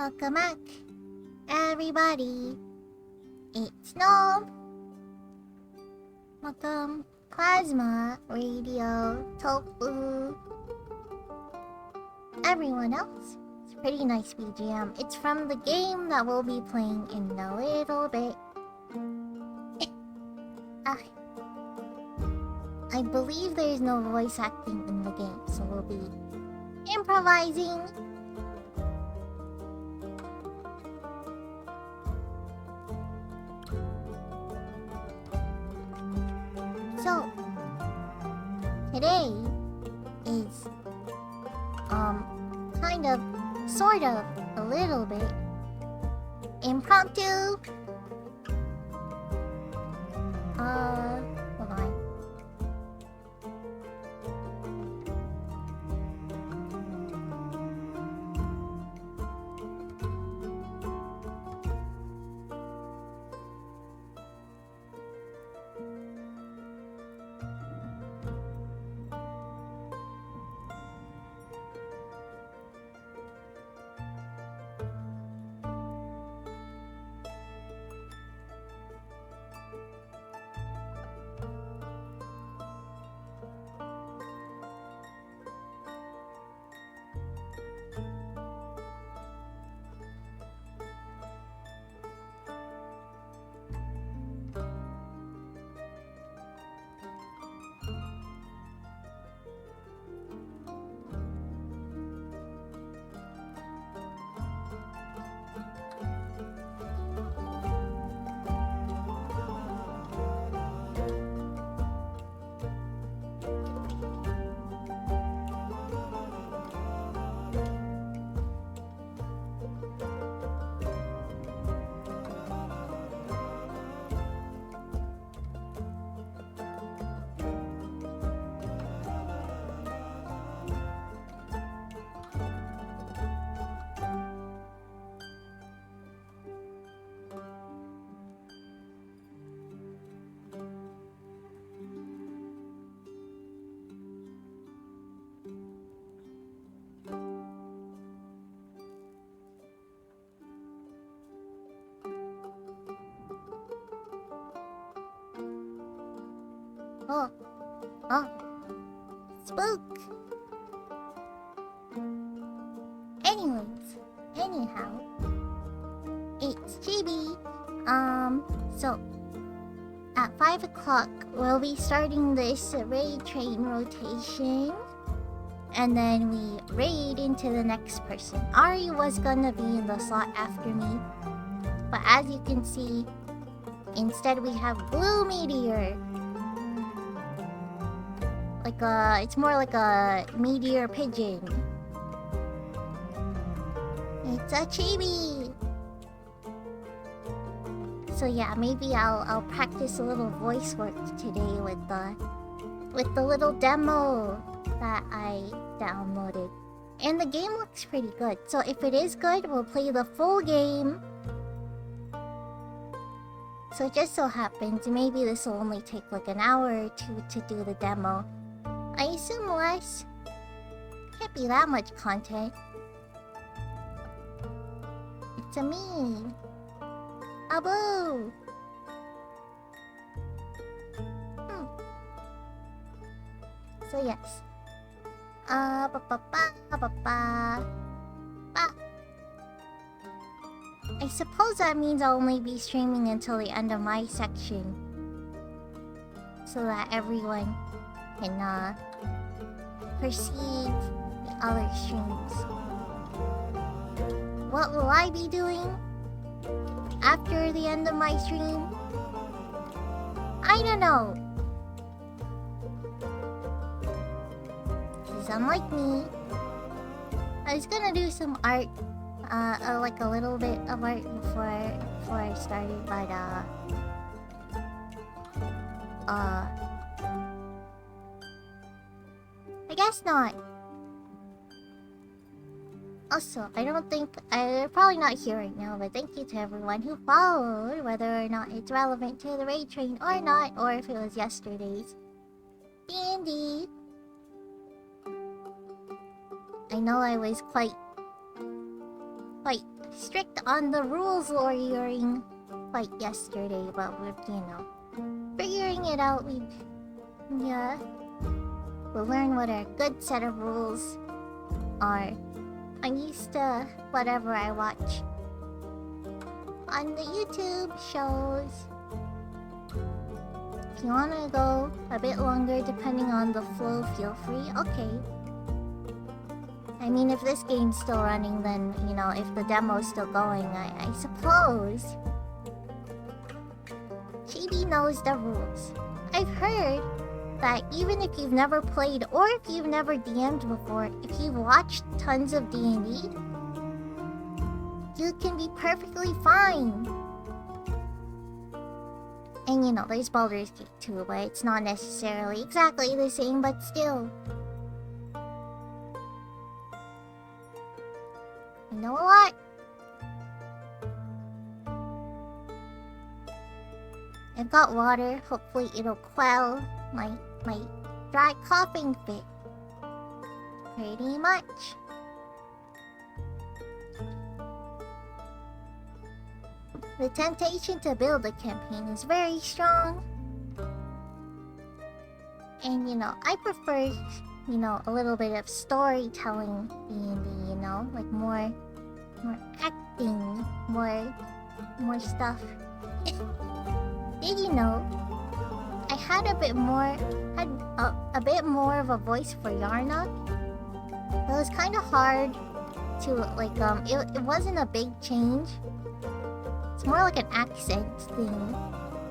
Welcome back, everybody. It's Nob. Welcome, Plasma, Radio, Tofu, everyone else. It's a pretty nice BGM. It's from the game that we'll be playing in a little bit. I believe there's no voice acting in the game, so we'll be improvising. So, today is, kind of, sort of, a little bit impromptu. Hold on. Oh, spook. Anyhow, it's chibi. So at 5 o'clock we'll be starting this raid train rotation, and then we raid into the next person. Ari was gonna be in the slot after me, but as you can see, instead we have Blue Meteor. It's more like a meteor pigeon. It's a chibi. So yeah, maybe I'll practice a little voice work today with the little demo that I downloaded. And the game looks pretty good. So if it is good, we'll play the full game. So it just so happens maybe this will only take like an hour or two to do the demo. I assume less. Can't be that much content. It's a me. Abu. So yes. I suppose that means I'll only be streaming until the end of my section, so that everyone can perceive the other streams. What will I be doing after the end of my stream? I don't know. Because unlike me, I was gonna do some art, like a little bit of art before I started, but I guess not. Also, they're probably not here right now, but thank you to everyone who followed, whether or not it's relevant to the raid train or not, or if it was yesterday's D&D. I know I was quite strict on the rules lawyering quite yesterday, but we're, figuring it out. We'll learn what our good set of rules are. I'm used to whatever I watch on the YouTube shows. If you wanna go a bit longer depending on the flow, feel free. Okay. I mean, if this game's still running, then, if the demo's still going, I suppose. Chibi knows the rules. I've heard that even if you've never played or if you've never DM'd before, if you've watched tons of D&D, you can be perfectly fine. And there's Baldur's Gate too, but it's not necessarily exactly the same, but still. You know what? I've got water. Hopefully it'll quell my dry coughing fit. Pretty much. The temptation to build a campaign is very strong. And I prefer, a little bit of storytelling D&D, like more acting, more stuff. Did you know I had a bit more of a voice for Yarna? It was kind of hard to it wasn't a big change. It's more like an accent thing.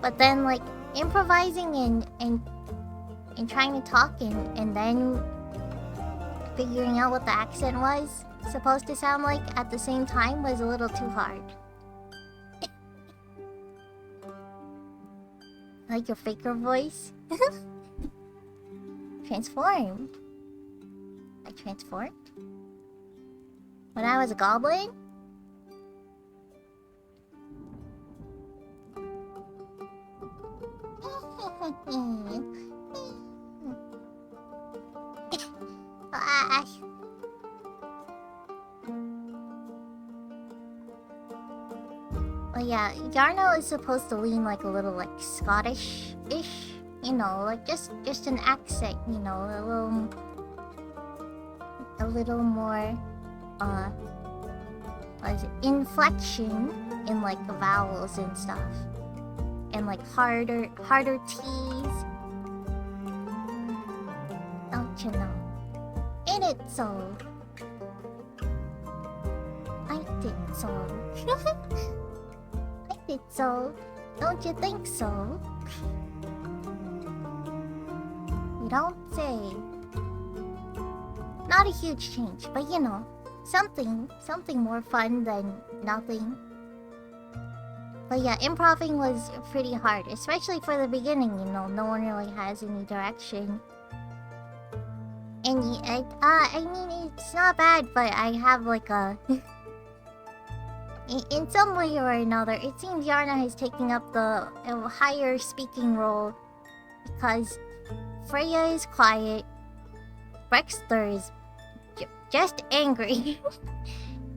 But then improvising and trying to talk and then figuring out what the accent was supposed to sound like at the same time was a little too hard. Like your faker voice? Transformed. I transformed? When I was a goblin? Well, yeah, Yarno is supposed to lean a little Scottish-ish, just an accent, a little more, what is it, inflection in the vowels and stuff, and harder T's. Don't you know? Ain't it so? I think so. I think so. Don't you think so? You don't say. Not a huge change, but something more fun than nothing. But yeah, improving was pretty hard, especially for the beginning, no one really has any direction. And I mean, it's not bad, but I have a... in some way or another, it seems Yarna has taken up the higher speaking role because Freya is quiet, Brexter is just angry,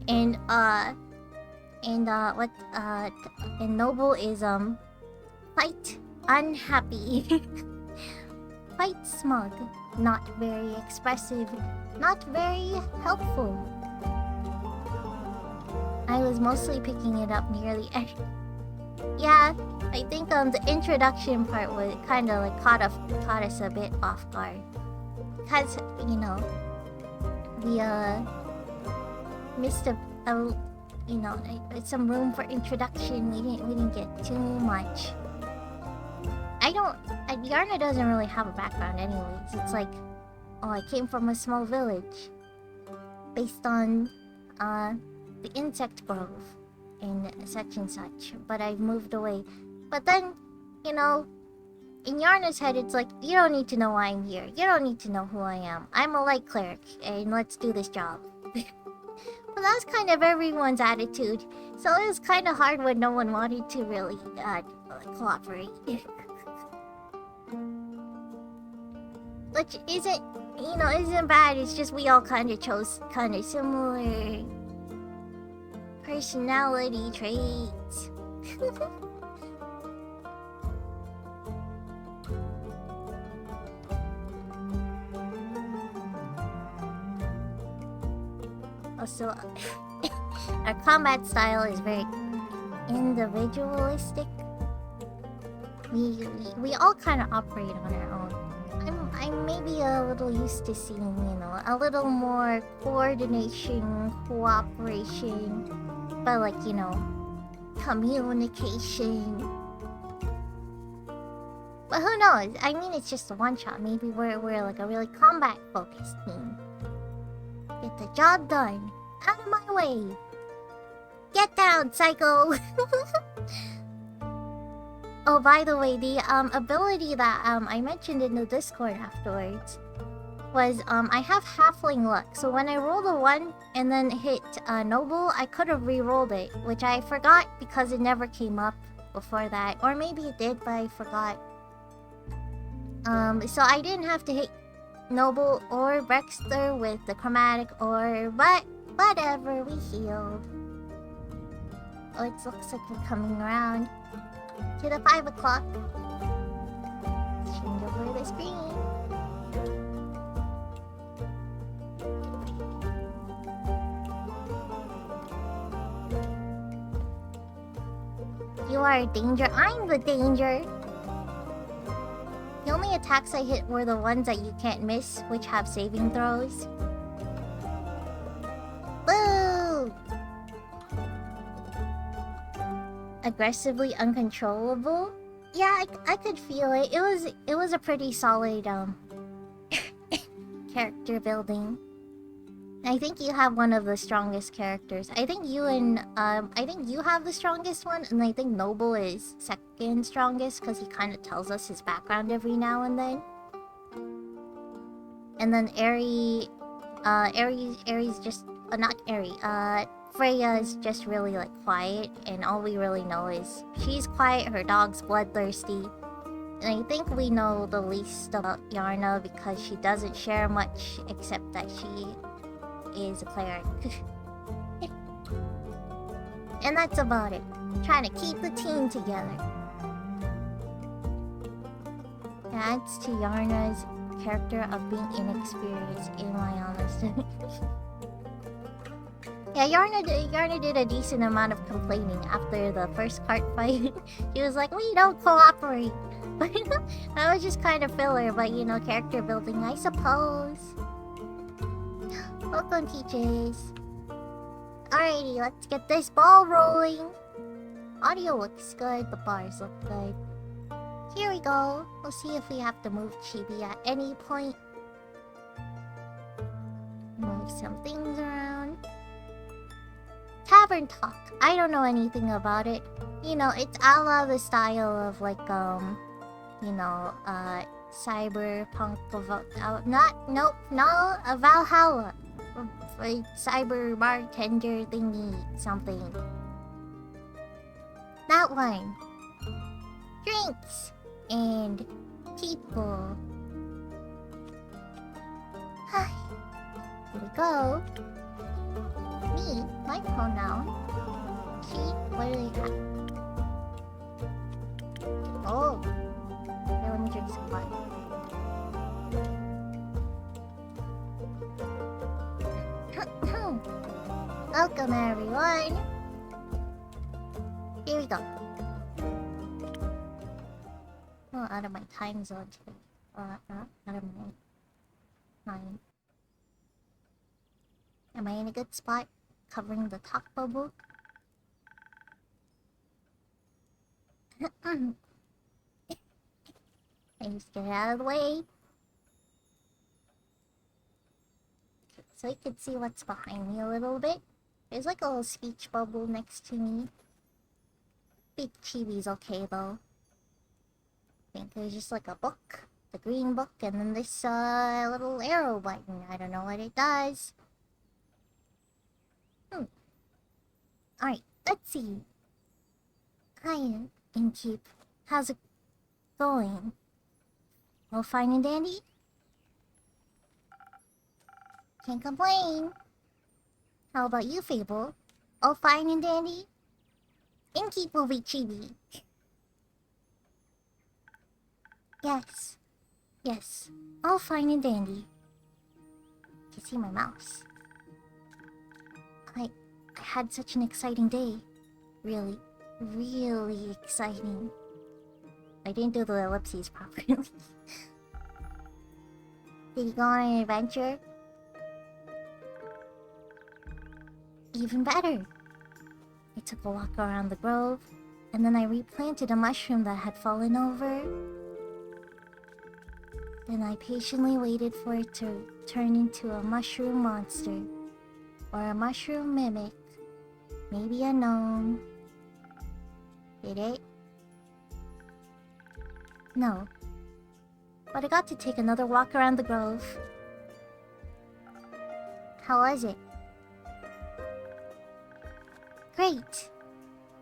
and Noble is quite unhappy, quite smug, not very expressive, not very helpful. I was mostly picking it up nearly every... Yeah, I think the introduction part was kind of caught us a bit off guard. Because, we missed some room for introduction. We didn't get too much. Yarna doesn't really have a background anyways. It's I came from a small village based on the insect grove and such, but I've moved away. But then, in Yarna's head, it's you don't need to know why I'm here. You don't need to know who I am. I'm a light cleric, and let's do this job. Well, that's kind of everyone's attitude. So it was kind of hard when no one wanted to really cooperate. Which isn't bad. It's just we all kind of chose kind of similar personality traits. Also, our combat style is very individualistic. We all kind of operate on our own. I'm maybe a little used to seeing, you know, a little more coordination, cooperation, but like, you know, communication. But who knows? I mean, it's just a one shot. Maybe we're like a really combat focused team. Get the job done. Out of my way. Get down, psycho. Oh, by the way, the ability that I mentioned in the Discord afterwards was I have halfling luck. So when I rolled a 1 and then hit noble, I could have re-rolled it, which I forgot because it never came up before that. Or maybe it did, but I forgot. So I didn't have to hit noble or Brexter with the chromatic or, but whatever, we healed. Oh, it looks like we're coming around to the 5 o'clock. Change over the screen. You are a danger. I'm the danger. The only attacks I hit were the ones that you can't miss, which have saving throws. Boo! Aggressively uncontrollable? Yeah, I could feel it. It was a pretty solid character building. I think you have one of the strongest characters. I think you have the strongest one, and I think Noble is second strongest because he kind of tells us his background every now and then. And then Aries just not Aries. Freya is just really like quiet, and all we really know is she's quiet. Her dog's bloodthirsty, and I think we know the least about Yarna because she doesn't share much except that she is a cleric. And that's about it. Trying to keep the team together. Adds to Yarna's character of being inexperienced, in my honest. Yeah, Yarna did a decent amount of complaining after the first cart fight. She was like, we don't cooperate. But that was just kind of filler, but you know, character building, I suppose. Welcome, teachers. Alrighty, let's get this ball rolling. Audio looks good, the bars look good. Here we go. We'll see if we have to move Chibi at any point. Move some things around. Tavern Talk. I don't know anything about it. You know, it's a la the style of like, you know, cyberpunk of a Valhalla. A cyber bartender thingy something. That one. Drinks and people. Here we go. Me, my pronoun. She, what do they have? Oh. Okay, let me drink some water. Welcome, everyone. Here we go. Oh, out of my time zone today. Out of my time. Am I in a good spot? Covering the talk bubble? I just get out of the way. Okay, so you can see what's behind me a little bit. There's like a little speech bubble next to me. Big Chibi's okay though. I think there's just like a book, the green book, and then this little arrow button. I don't know what it does. Alright, let's see. Hi, Inkeep. How's it going? All fine and dandy? Can't complain. How about you, Fable? All fine and dandy? Innkeep will be chibi. Yes. Yes. All fine and dandy. You can see my mouse. I had such an exciting day. Really, really exciting. I didn't do the ellipses properly. Did you go on an adventure? Even better. I took a walk around the grove, and then I replanted a mushroom that had fallen over. Then I patiently waited for it to turn into a mushroom monster. Or a mushroom mimic. Maybe a gnome. Did it? No. But I got to take another walk around the grove. How was it? Great!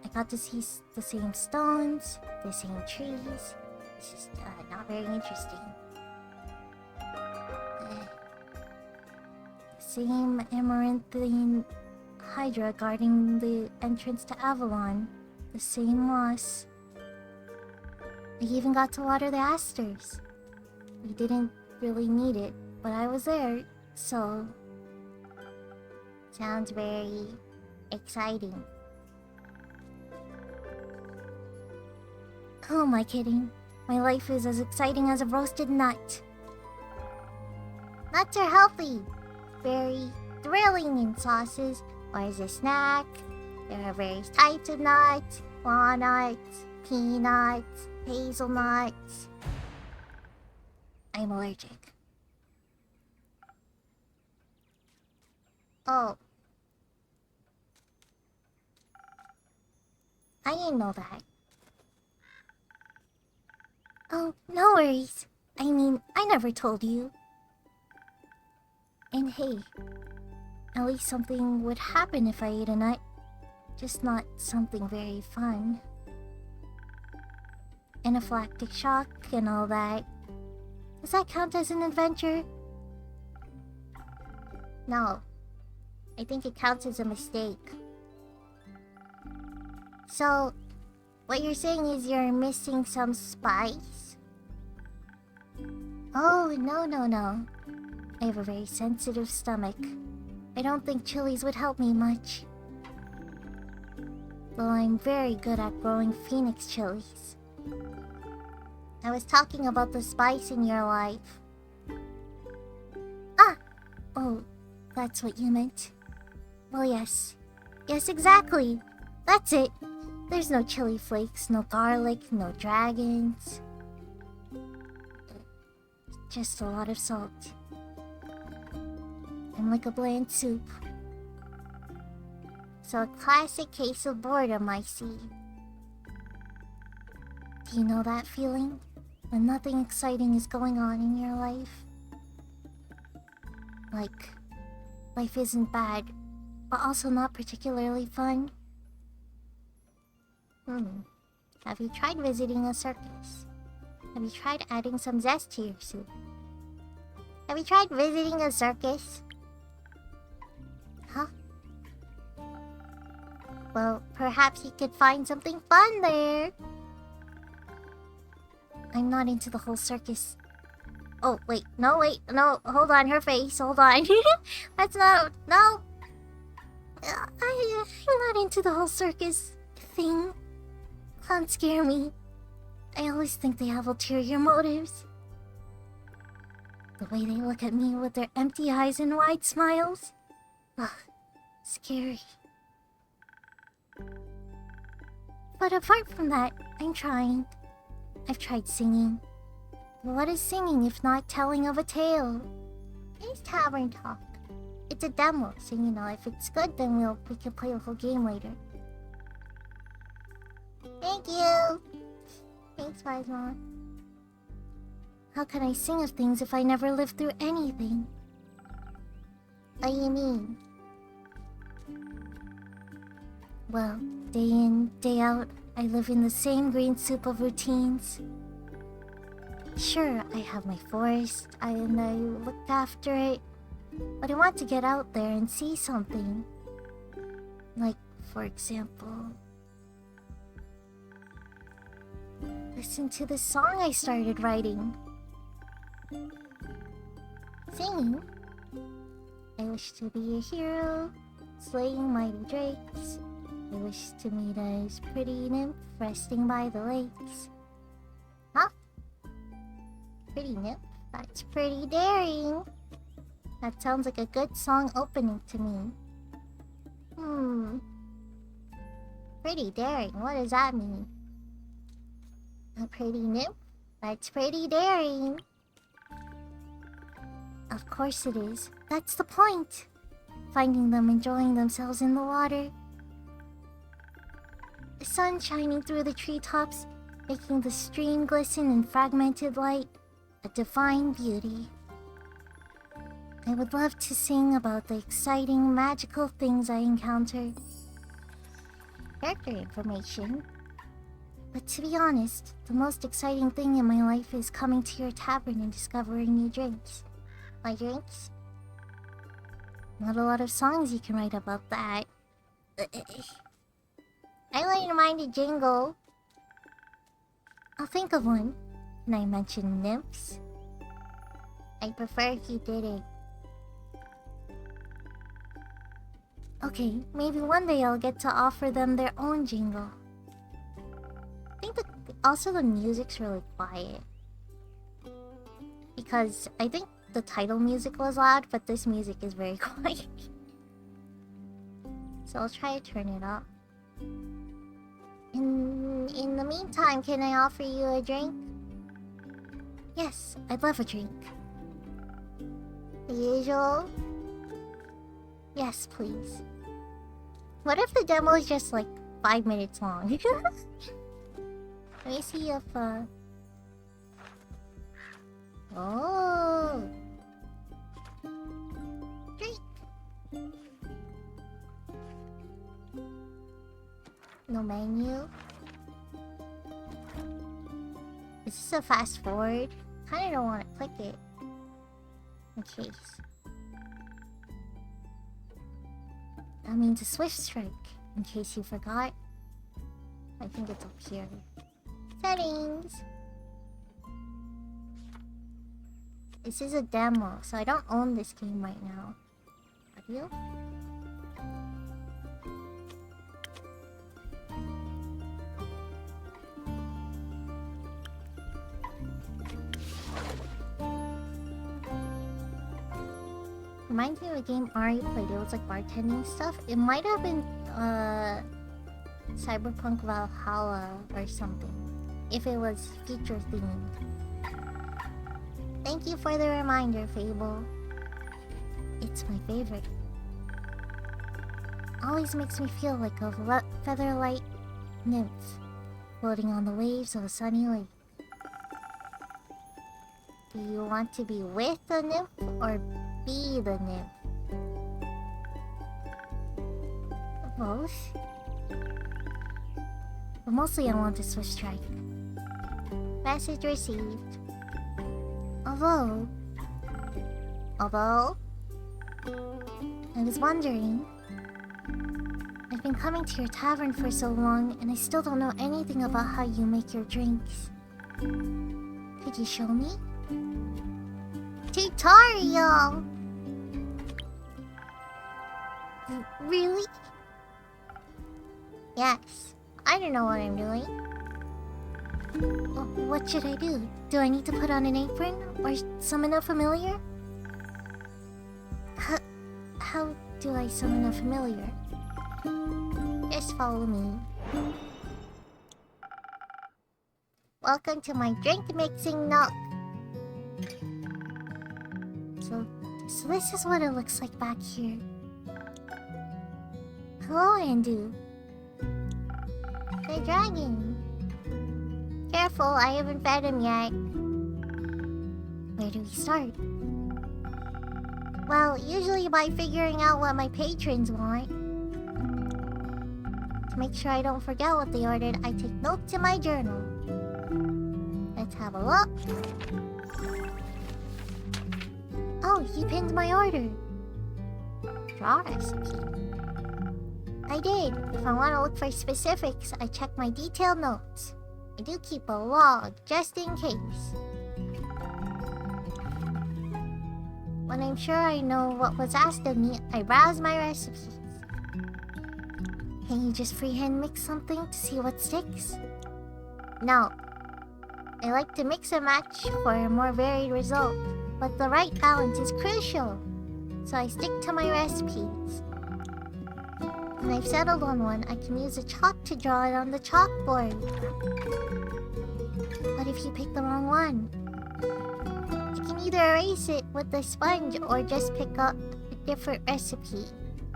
I got to see the same stones, the same trees. It's just not very interesting. Same amaranthine hydra guarding the entrance to Avalon. The same moss. I even got to water the asters. We didn't really need it, but I was there, so... Sounds very exciting. Who am I kidding? My life is as exciting as a roasted nut. Nuts are healthy. Very thrilling in sauces, or as a snack. There are various types of nuts. Walnuts, peanuts, hazelnuts. I'm allergic. Oh. I didn't know that. Oh, no worries. I mean, I never told you. And hey, at least something would happen if I ate a nut. Just not something very fun. Anaphylactic shock and all that. Does that count as an adventure? No. I think it counts as a mistake. So, what you're saying is you're missing some spice? Oh, no. I have a very sensitive stomach. I don't think chilies would help me much. Though I'm very good at growing phoenix chilies. I was talking about the spice in your life. Ah! Oh, that's what you meant. Well, yes. Yes, exactly. That's it. There's no chili flakes, no garlic, no dragons. Just a lot of salt. I'm like a bland soup. So a classic case of boredom, I see. Do you know that feeling? When nothing exciting is going on in your life? Like, life isn't bad, but also not particularly fun? Have you tried visiting a circus? Have you tried adding some zest to your soup? Have you tried visiting a circus? Huh? Well, perhaps you could find something fun there. I'm not into the whole circus. Oh, wait, no, hold on, her face, hold on. That's not, no. I'm not into the whole circus thing. Clowns scare me. I always think they have ulterior motives. The way they look at me with their empty eyes and wide smiles. Ugh, scary. But apart from that, I'm trying. I've tried singing. What is singing if not telling of a tale? It's Tavern Talk. It's a demo, so you know, if it's good, then we can play the whole game later. Thank you! Thanks, Wise Mom. How can I sing of things if I never lived through anything? What do you mean? Well, day in, day out, I live in the same green soup of routines. Sure, I have my forest, and I look after it, but I want to get out there and see something. Like for example. Listen to the song I started writing. Singing. I wish to be a hero, slaying mighty drakes. I wish to meet a pretty nymph resting by the lakes. Huh? Pretty nymph? That's pretty daring. That sounds like a good song opening to me. Pretty daring, what does that mean? A pretty nymph? That's pretty daring. Of course it is. That's the point. Finding them enjoying themselves in the water. The sun shining through the treetops, making the stream glisten in fragmented light. A divine beauty. I would love to sing about the exciting, magical things I encountered. Character information. But to be honest, the most exciting thing in my life is coming to your tavern and discovering new drinks. My drinks? Not a lot of songs you can write about that. I wouldn't mind a jingle. I'll think of one. Can I mention nymphs? I'd prefer if you did it. Okay, maybe one day I'll get to offer them their own jingle. I think also the music's really quiet. Because I think the title music was loud, but this music is very quiet. So I'll try to turn it up. In the meantime, can I offer you a drink? Yes, I'd love a drink. The usual? Yes, please. What if the demo is just like 5 minutes long? Let me see if oh, drink. No menu. Is this a fast forward? Kinda don't want to click it. In case. That means a swift strike, in case you forgot. I think it's up here. Settings! This is a demo, so I don't own this game right now. Audio? Reminds me of a game Ari played. It was like bartending stuff. It might have been Cyberpunk Valhalla or something, if it was future themed. Thank you for the reminder, Fable. It's my favorite. Always makes me feel like a featherlight nymph floating on the waves of a sunny lake. Do you want to be with the nymph or be the nymph? Both. But mostly I want to switch strike. Message received. Although, I was wondering, I've been coming to your tavern for so long and I still don't know anything about how you make your drinks. Could you show me? Tutorial! Really? Yes. I don't know what I'm doing. What should I do? Do I need to put on an apron? Or summon a familiar? How do I summon a familiar? Just follow me. Welcome to my drink mixing nook. So this is what it looks like back here. Hello, Andu. The dragon. Careful, I haven't fed him yet. Where do we start? Well, usually by figuring out what my patrons want. To make sure I don't forget what they ordered, I take notes in my journal. Let's have a look. Oh, he pinned my order. Draw recipe. I did. If I want to look for specifics, I check my detailed notes. I do keep a log, just in case. When I'm sure I know what was asked of me, I browse my recipes. Can you just freehand mix something to see what sticks? No. I like to mix and match for a more varied result, but the right balance is crucial. So I stick to my recipes. When I've settled on one, I can use a chalk to draw it on the chalkboard. What if you pick the wrong one? You can either erase it with the sponge or just pick up a different recipe.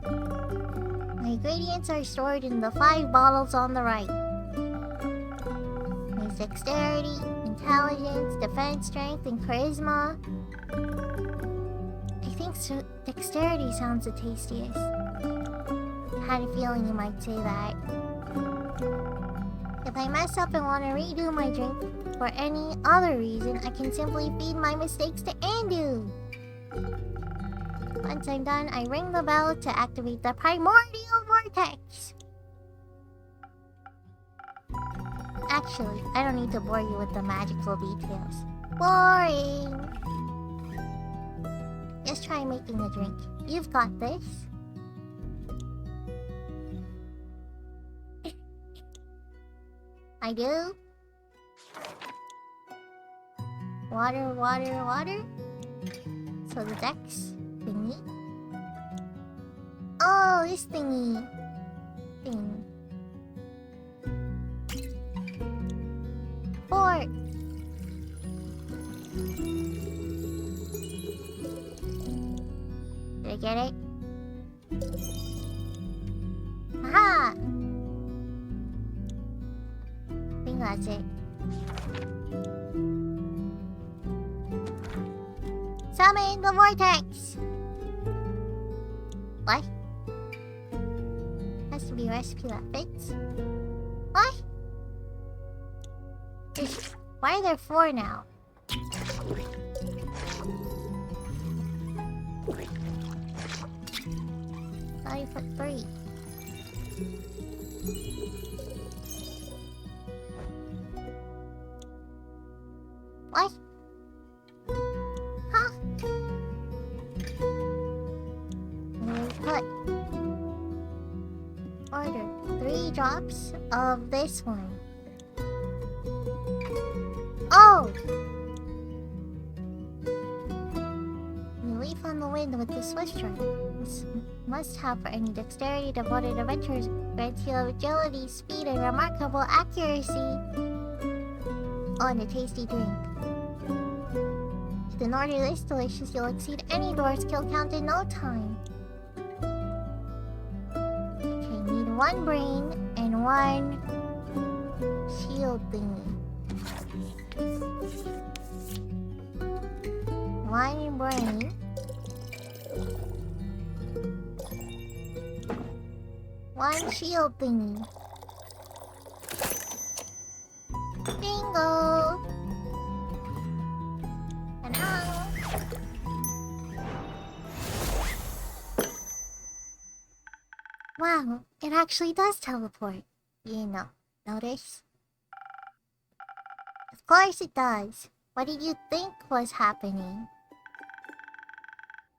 My ingredients are stored in the 5 bottles on the right. There's dexterity, intelligence, defense, strength, and charisma. I think dexterity sounds the tastiest. I had a feeling you might say that. If I mess up and want to redo my drink for any other reason, I can simply feed my mistakes to Andu. Once I'm done, I ring the bell to activate the primordial vortex. Actually, I don't need to bore you with the magical details. Boring! Just try making a drink. You've got this. I do. Water, water, water. So the dex thingy. Oh, this thingy. Thing. 4. Did I get it? Aha! I think that's it. Summon the vortex! What? Has to be a recipe that fits. What? Why are there 4 now? Thought you put 3. What? Huh? What? Order 3 drops of this one. Oh! You leaf on the wind with the swift strike. This must have for any dexterity devoted adventurers. Grants you agility, speed, and remarkable accuracy. Oh, and a tasty drink. With an order this delicious, you'll exceed any door skill count in no time. Okay, need 1 brain and 1 shield thingy. 1 brain. 1 shield thingy. Bingo! And now. Wow, it actually does teleport. You know, notice? Of course it does. What did you think was happening?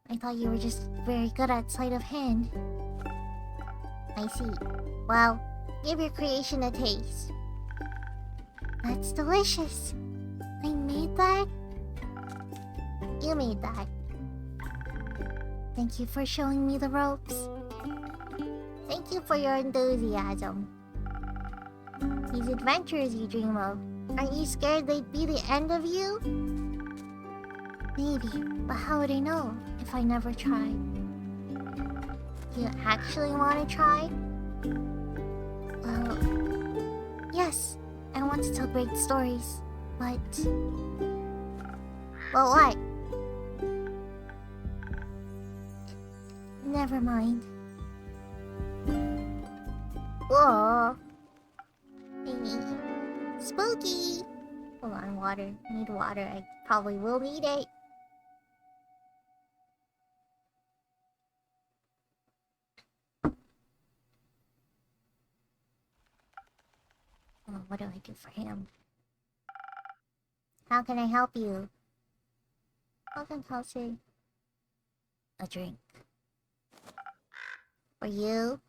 I thought you were just very good at sleight of hand. I see. Well, give your creation a taste. That's delicious. I made that? You made that. Thank you for showing me the ropes. Thank you for your enthusiasm. These adventures you dream of, aren't you scared they'd be the end of you? Maybe, but how would I know if I never tried? Do you actually want to try? Well, yes, I want to tell great stories, but... Well, what? Never mind. Whoa. Spooky! Hold on, water. I need water. I probably will need it. Oh, what do I do for him? How can I help you? Welcome, Kelsey. A drink. For you?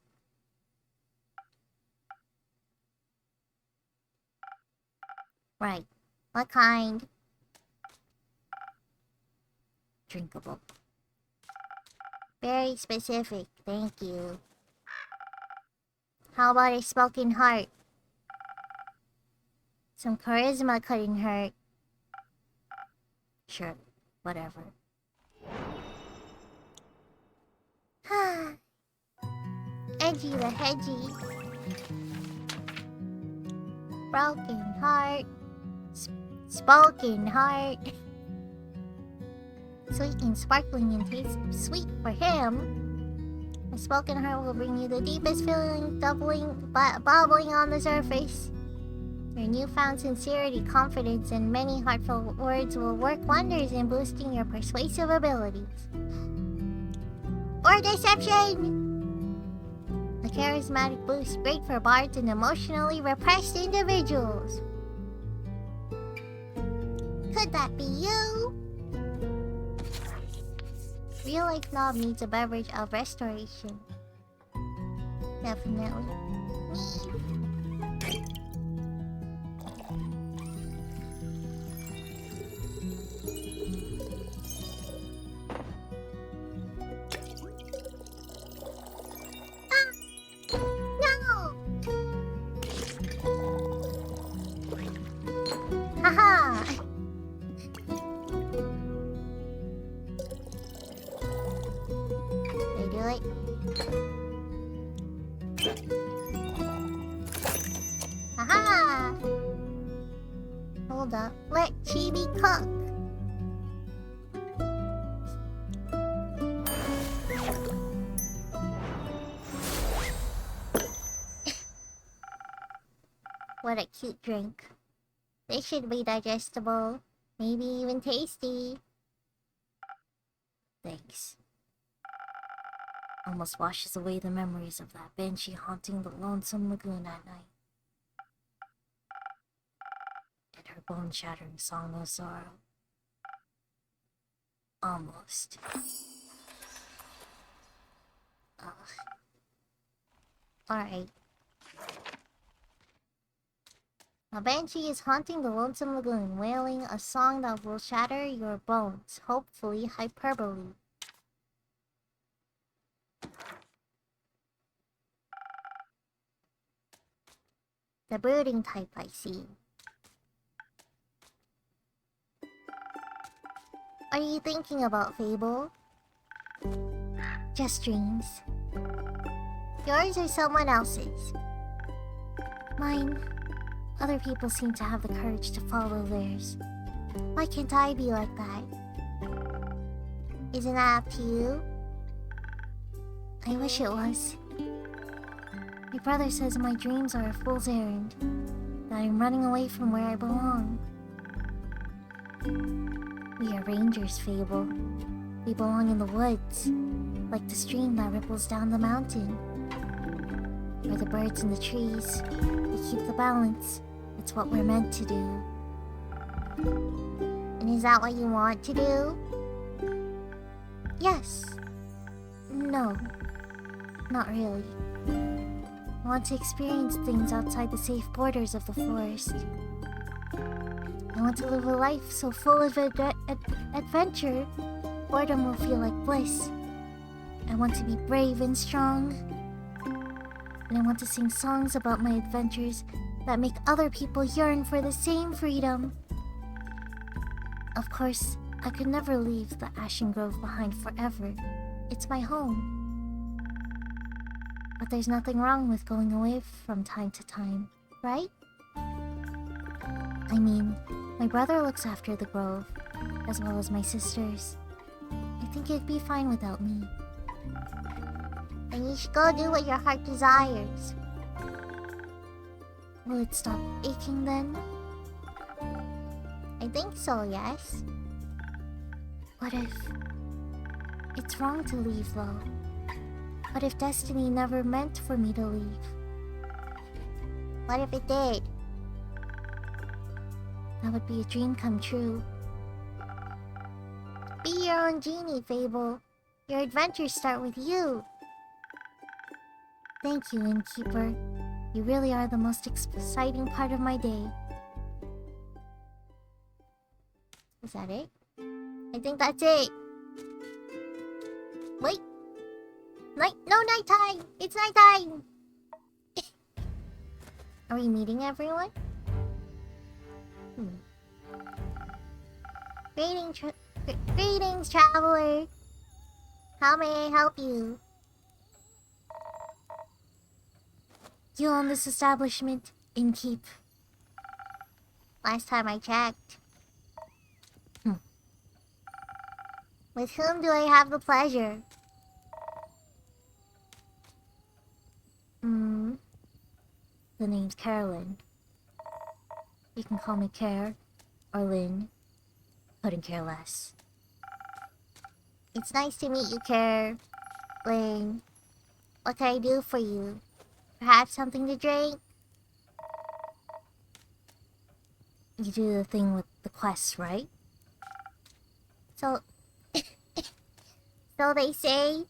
Right. What kind? Drinkable. Very specific, thank you. How about a smoking heart? Some charisma couldn't hurt. Sure, whatever. Edgy the hedgy. Broken heart. Spoken heart. Sweet and sparkling and taste sweet for him. A spoken heart will bring you the deepest feeling, bubbling on the surface. Your newfound sincerity, confidence, and many heartfelt words will work wonders in boosting your persuasive abilities. Or deception! A charismatic boost great for bards and emotionally repressed individuals. Could that be you? Real life knob needs a beverage of restoration. Definitely. No! Haha! They do it. Haha! Hold up. Let Chibi cook. What a cute drink. This should be digestible. Maybe even tasty. Thanks. Almost washes away the memories of that banshee haunting the lonesome lagoon at night. And her bone-shattering song of sorrow. Almost. Ugh. Alright. A banshee is haunting the lonesome lagoon, wailing a song that will shatter your bones, hopefully hyperbole. The brooding type, I see. Are you thinking about Fable? Just dreams. Yours or someone else's? Mine. Other people seem to have the courage to follow theirs. Why can't I be like that? Isn't that up to you? I wish it was. My brother says my dreams are a fool's errand, that I'm running away from where I belong. We are rangers, Fable. We belong in the woods, like the stream that ripples down the mountain. Or the birds in the trees. We keep the balance. It's what we're meant to do. And is that what you want to do? Yes. No. Not really. I want to experience things outside the safe borders of the forest. I want to live a life so full of adventure, boredom will feel like bliss. I want to be brave and strong. And I want to sing songs about my adventures that make other people yearn for the same freedom. Of course, I could never leave the Ashen Grove behind forever. It's my home. But there's nothing wrong with going away from time to time, right? I mean, my brother looks after the grove, as well as my sisters. I think it'd be fine without me. And you should go do what your heart desires. Will it stop aching then? I think so, yes. What if... It's wrong to leave, though. What if destiny never meant for me to leave? What if it did? That would be a dream come true. Be your own genie, Fable. Your adventures start with you. Thank you, Innkeeper. You really are the most exciting part of my day. Is that it? I think that's it. Wait. No, nighttime! It's nighttime! Are we meeting everyone? Greetings, traveler. How may I help you? You own this establishment, Innkeep. Last time I checked. With whom do I have the pleasure? The name's Carolyn. You can call me Care or Lynn. Couldn't care less. It's nice to meet you, Care. Lynn. What can I do for you? Perhaps something to drink? You do the thing with the quests, right? So... so they say...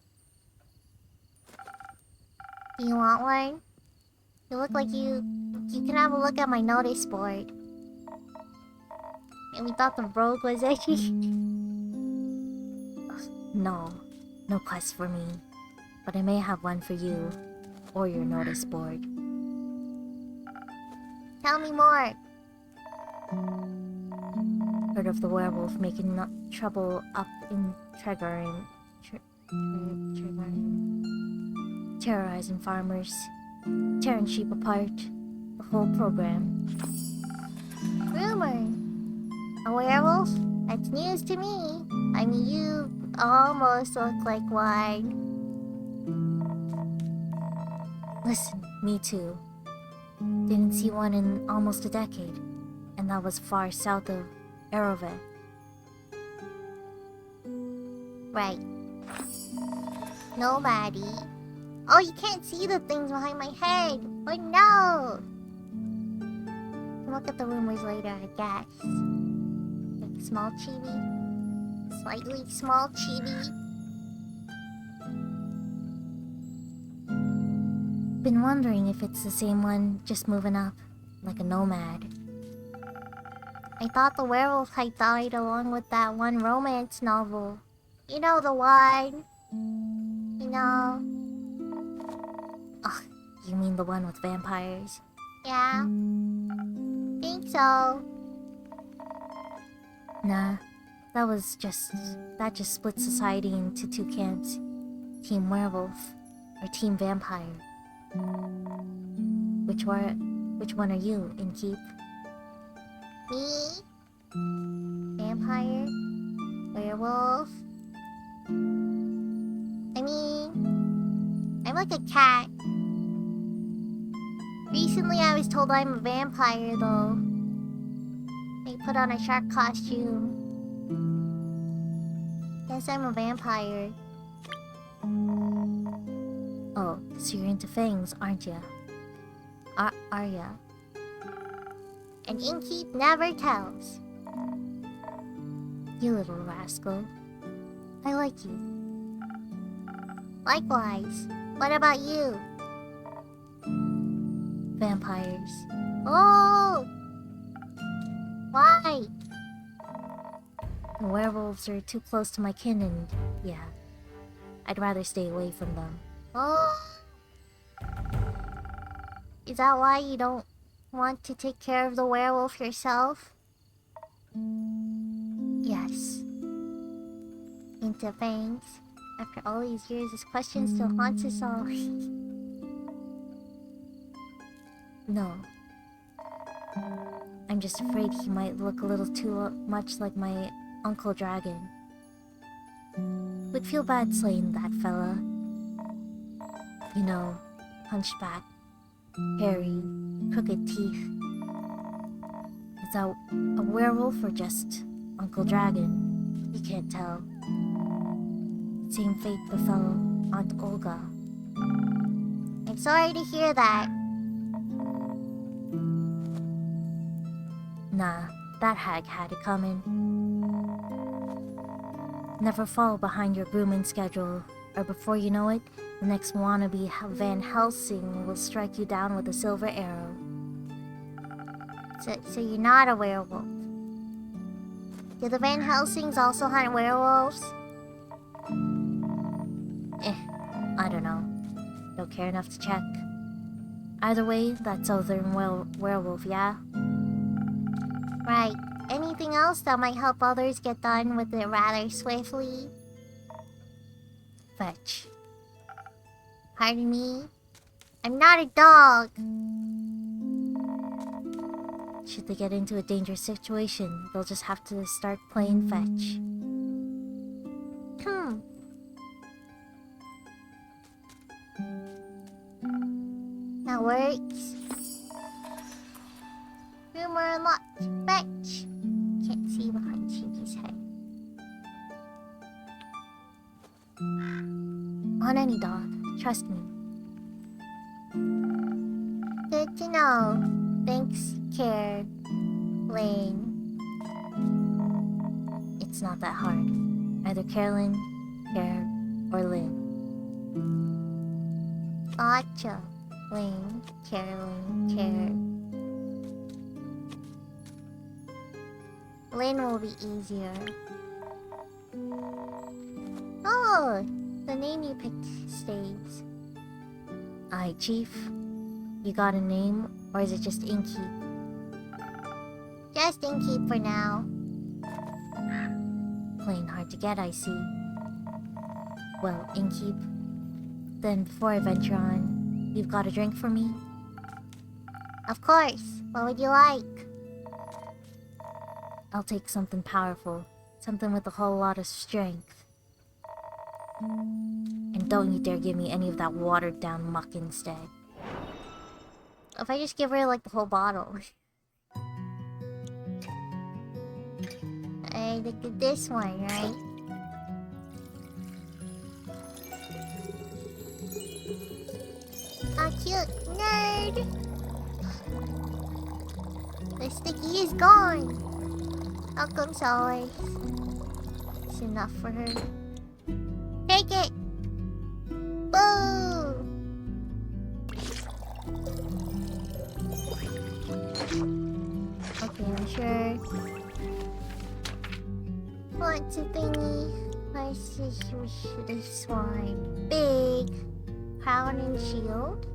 Do you want one? You look like you can have a look at my notice board. And we thought the rogue was edgy. No quest for me. But I may have one for you. Or your notice board. Tell me more. Heard of the werewolf making trouble up in Tregarin. Terrorizing farmers. Tearing sheep apart. The whole program. Rumor. A werewolf? That's news to me. I mean, you almost look like one. Listen, me too. Didn't see one in almost a decade. And that was far south of Arrowvet. Right. Nobody. Oh, you can't see the things behind my head! Oh no! Look at the rumors later, I guess. Like small chibi? Slightly small chibi? Been wondering if it's the same one, just moving up, like a nomad. I thought the werewolf had died along with that one romance novel. You know the one. You know... Ugh, you mean the one with vampires? Yeah. Think so. Nah, that just split society into two camps. Team Werewolf, or Team Vampire. Which one are you, Innkeep? Me? Vampire? Werewolf? I mean... I'm like a cat. Recently I was told I'm a vampire, though. They put on a shark costume. Guess I'm a vampire. Oh, so you're into fangs, aren't ya? Are ya? An innkeep never tells. You little rascal. I like you. Likewise. What about you? Vampires. Oh! Why? The werewolves are too close to my kin and, yeah. I'd rather stay away from them. Oh! Is that why you don't want to take care of the werewolf yourself? Yes. Into fangs. After all these years, this question still haunts us all. No. I'm just afraid he might look a little too much like my Uncle Dragon. Would feel bad slaying that fella. You know, hunchback, hairy, crooked teeth. Is that a werewolf or just Uncle Dragon? You can't tell. Same fate befell Aunt Olga. I'm sorry to hear that. Nah, That hag had it coming. Never fall behind your grooming schedule, or before you know it, the next wannabe Van Helsing will strike you down with a silver arrow. So you're not a werewolf. Do the Van Helsings also hunt werewolves? I don't know. Don't care enough to check. Either way, that's Southern Werewolf, yeah? Right. Anything else that might help others get done with it rather swiftly? Fetch. Pardon me? I'm not a dog! Should they get into a dangerous situation, they'll just have to start playing fetch. That works. Room unlocked. Fetch. Can't see behind Chibi's head. On any dog, trust me. Good to know. Thanks, Care. Lane. It's not that hard. Either Carolyn, Care, or Lynn. Gotcha. Lane, Carolyn, Care. Lynn will be easier. Oh, the name you picked stays. Aye, Chief. You got a name, or is it just Inkeep? Just Inkeep for now. Plain hard to get, I see. Well, Inkeep, then before I venture on, you've got a drink for me? Of course. What would you like? I'll take something powerful. Something with a whole lot of strength. And don't you dare give me any of that watered down muck instead. If I just give her like the whole bottle. Hey, look at this one, right? Ah, cute nerd! The sticky is gone! How come always? It's enough for her. Take it! Boo! Okay, I'm sure. What's a thingy? Where's this one? Big crown and shield.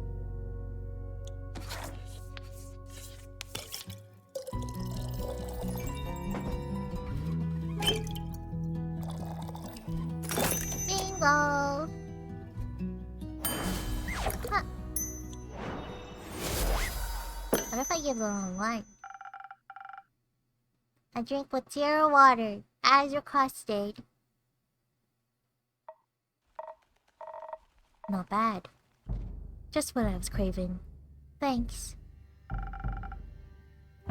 Bingo! Huh. What if I give the wrong one? A drink with 0 water, as requested. Not bad. Just what I was craving. Thanks.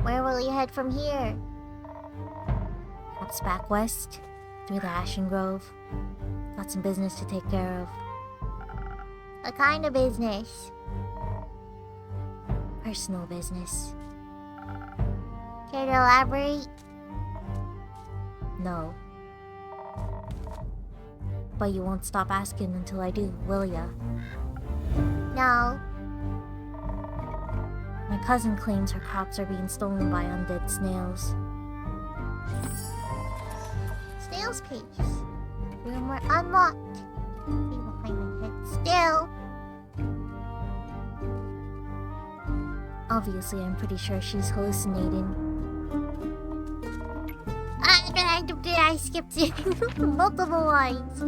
Where will you head from here? Perhaps back west, through the Ashen Grove. Got some business to take care of. What kind of business? Personal business. Care to elaborate? No. But you won't stop asking until I do, will ya? No. My cousin claims her crops are being stolen by undead snails. Snail's case. Room unlocked. See behind my head still. Obviously, I'm pretty sure she's hallucinating. I skipped it. Multiple lines.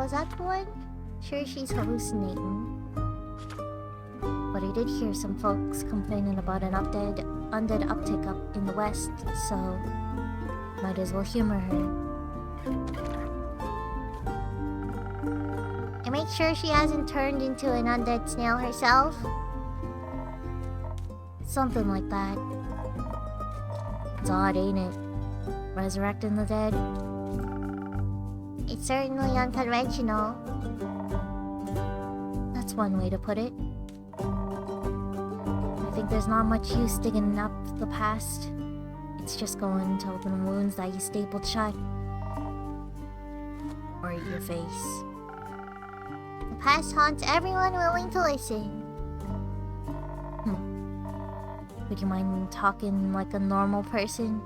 Was that the one? Sure, she's hallucinating. But I did hear some folks complaining about an undead uptick up in the west, so might as well humor her. And make sure she hasn't turned into an undead snail herself. Something like that. It's odd, ain't it? Resurrecting the dead? It's certainly unconventional. That's one way to put it. I think there's not much use digging up the past. It's just going to open wounds that you stapled shut. Or eat your face. The past haunts everyone willing to listen. Would you mind talking like a normal person?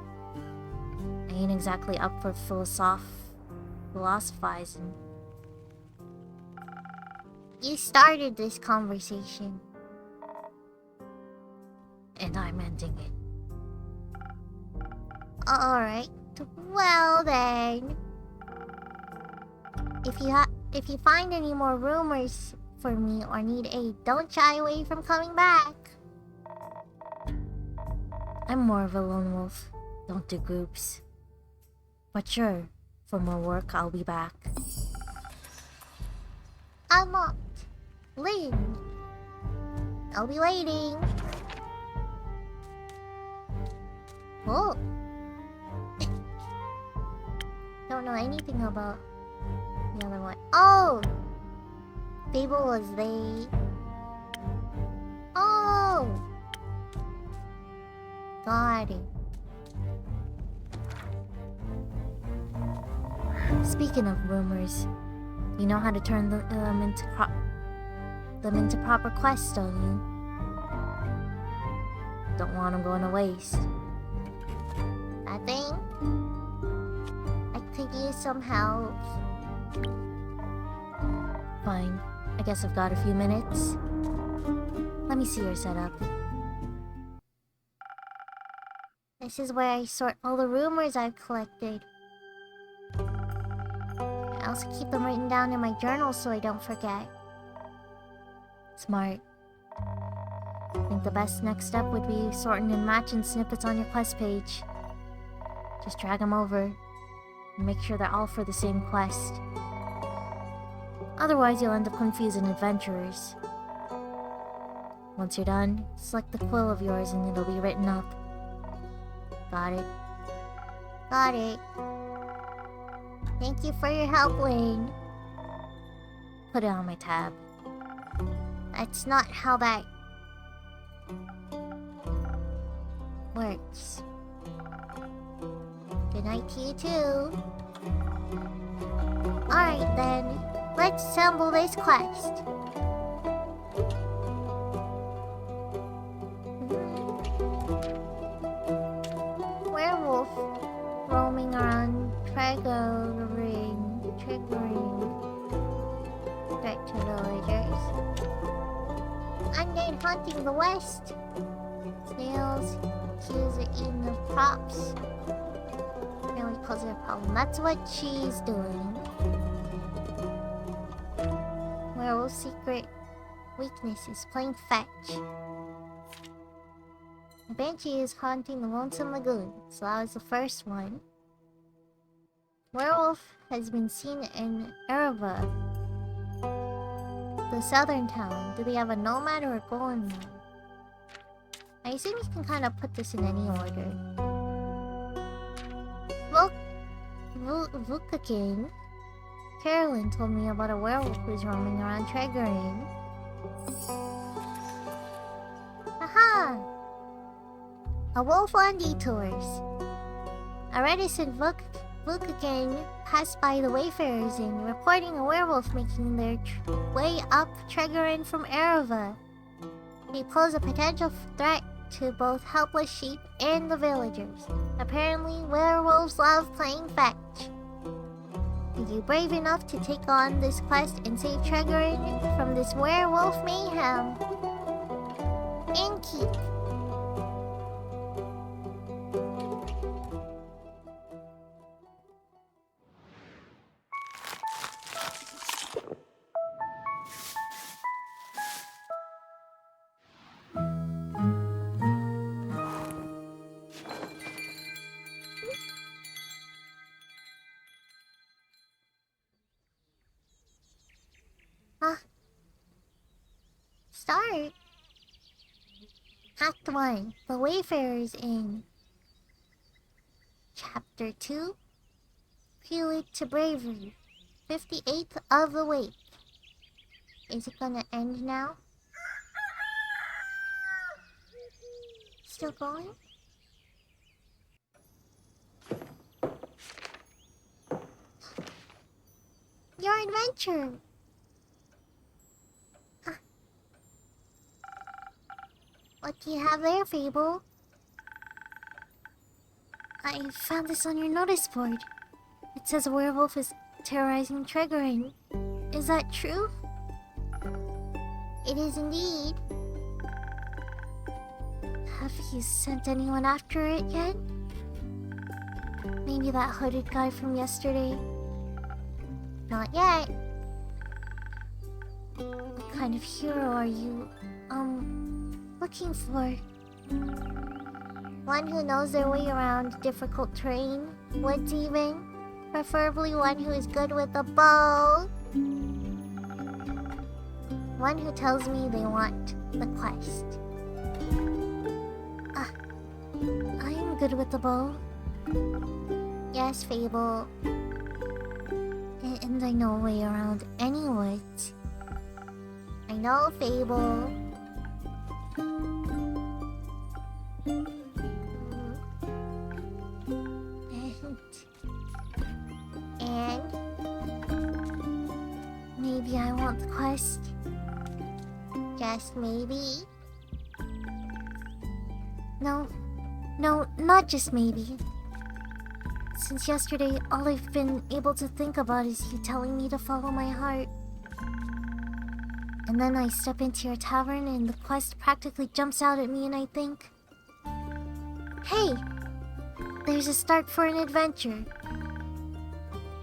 I ain't exactly up for philosophizing. You started this conversation. And I'm ending it. Alright. Well then. If you find any more rumors for me or need aid, don't shy away from coming back. I'm more of a lone wolf. Don't do groups. But sure, for more work, I'll be back. Unlocked. Lynn. I'll be waiting. Oh. Don't know anything about the other one. Oh! Fable was they. Oh! Got it. Speaking of rumors, you know how to turn them into proper quests, don't you? Don't want them going to waste. Nothing? I could use some help. Fine. I guess I've got a few minutes. Let me see your setup. This is where I sort all the rumors I've collected. I also keep them written down in my journal so I don't forget. Smart. I think the best next step would be sorting and matching snippets on your quest page. Just drag them over and make sure they're all for the same quest. Otherwise, you'll end up confusing adventurers. Once you're done, select the quill of yours and it'll be written up. Got it? Got it. Thank you for your help, Lane. Put it on my tab. That's not how that works. Good night to you too. Alright then, let's assemble this quest. Werewolf roaming around triggering threat to villagers. Undead haunting the west. Snails accused of eating the props. Really cause a problem. That's what she's doing. Werewolf's secret weakness is playing fetch. The Banshee is haunting the Lonesome Lagoon, so that was the first one. Werewolf has been seen in Ereva, the southern town. Do they have a nomad or a golem man? I assume you can kind of put this in any order. Vukakin. Carolyn told me about a werewolf who's roaming around triggering. Aha! A wolf on detours. A reticent Vukakin passed by the Wayfarers Inn, reporting a werewolf making their way up Tregorin from Ereva. He posed a potential threat to both helpless sheep and the villagers. Apparently, werewolves love playing fetch. Are you brave enough to take on this quest and save Tregorin from this werewolf mayhem? And keep. Start. Act 1. The Wayfarers Inn. Chapter 2. Prelude to Bravery. 58th of the Wake. Is it gonna end now? Still going? Your adventure! What do you have there, Fable? I found this on your notice board. It says a werewolf is terrorizing Triggering. Is that true? It is indeed. Have you sent anyone after it yet? Maybe that hooded guy from yesterday? Not yet. What kind of hero are you, looking for? One who knows their way around difficult terrain, woods even. Preferably one who is good with a bow. One who tells me they want the quest. I am good with the bow. Yes, Fable. And I know a way around any woods. I know, Fable. And maybe I want the quest. Just maybe. No, not just maybe. Since yesterday, all I've been able to think about is you telling me to follow my heart. And then I step into your tavern and the quest practically jumps out at me and I think, hey, there's a start for an adventure.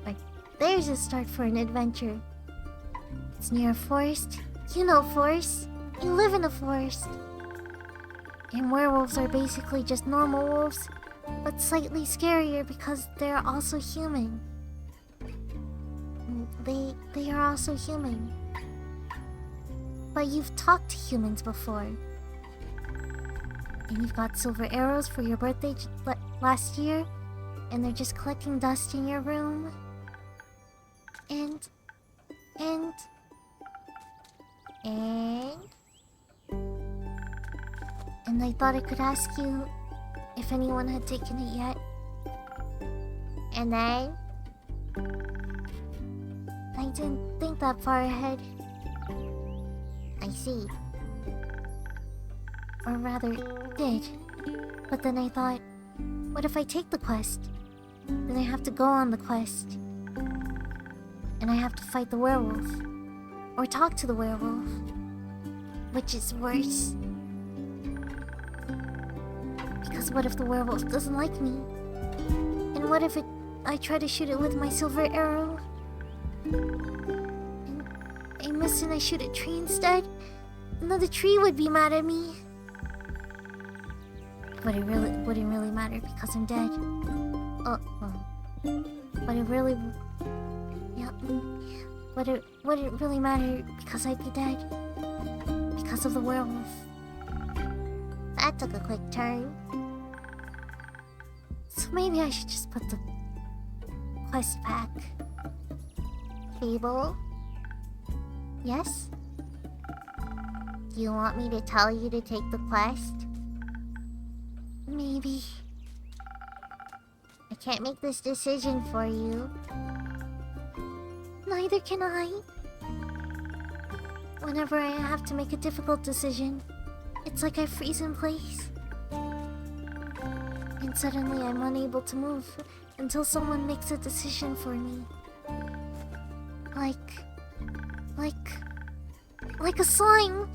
Like, there's a start for an adventure. It's near a forest. You know forests. You live in a forest. And werewolves are basically just normal wolves, but slightly scarier because they're also human. They are also human. But you've talked to humans before. And you've got silver arrows for your birthday last year, and they're just collecting dust in your room. And I thought I could ask you if anyone had taken it yet. And then I didn't think that far ahead. I see. Or rather, did. But then I thought, what if I take the quest? Then I have to go on the quest. And I have to fight the werewolf. Or talk to the werewolf. Which is worse. Because what if the werewolf doesn't like me? And what if I try to shoot it with my silver arrow? And I miss and I shoot a tree instead? And then the tree would be mad at me. But it wouldn't really matter because I'm dead. Oh, well. But it really... Yeah. But it wouldn't really matter because I'd be dead. Because of the werewolf. That took a quick turn. So maybe I should just put the quest back. Fable? Yes? Do you want me to tell you to take the quest? Maybe. I can't make this decision for you. Neither can I. Whenever I have to make a difficult decision, it's like I freeze in place. And suddenly I'm unable to move until someone makes a decision for me. Like a slime!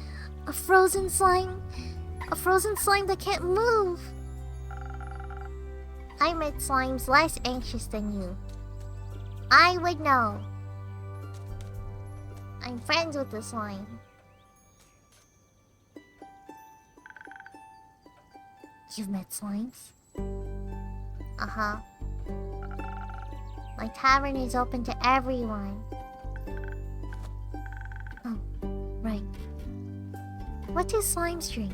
A frozen slime! A frozen slime that can't move! I met slimes less anxious than you. I would know. I'm friends with the slime. You've met slimes? Uh-huh. My tavern is open to everyone. Oh, right. What do slimes drink?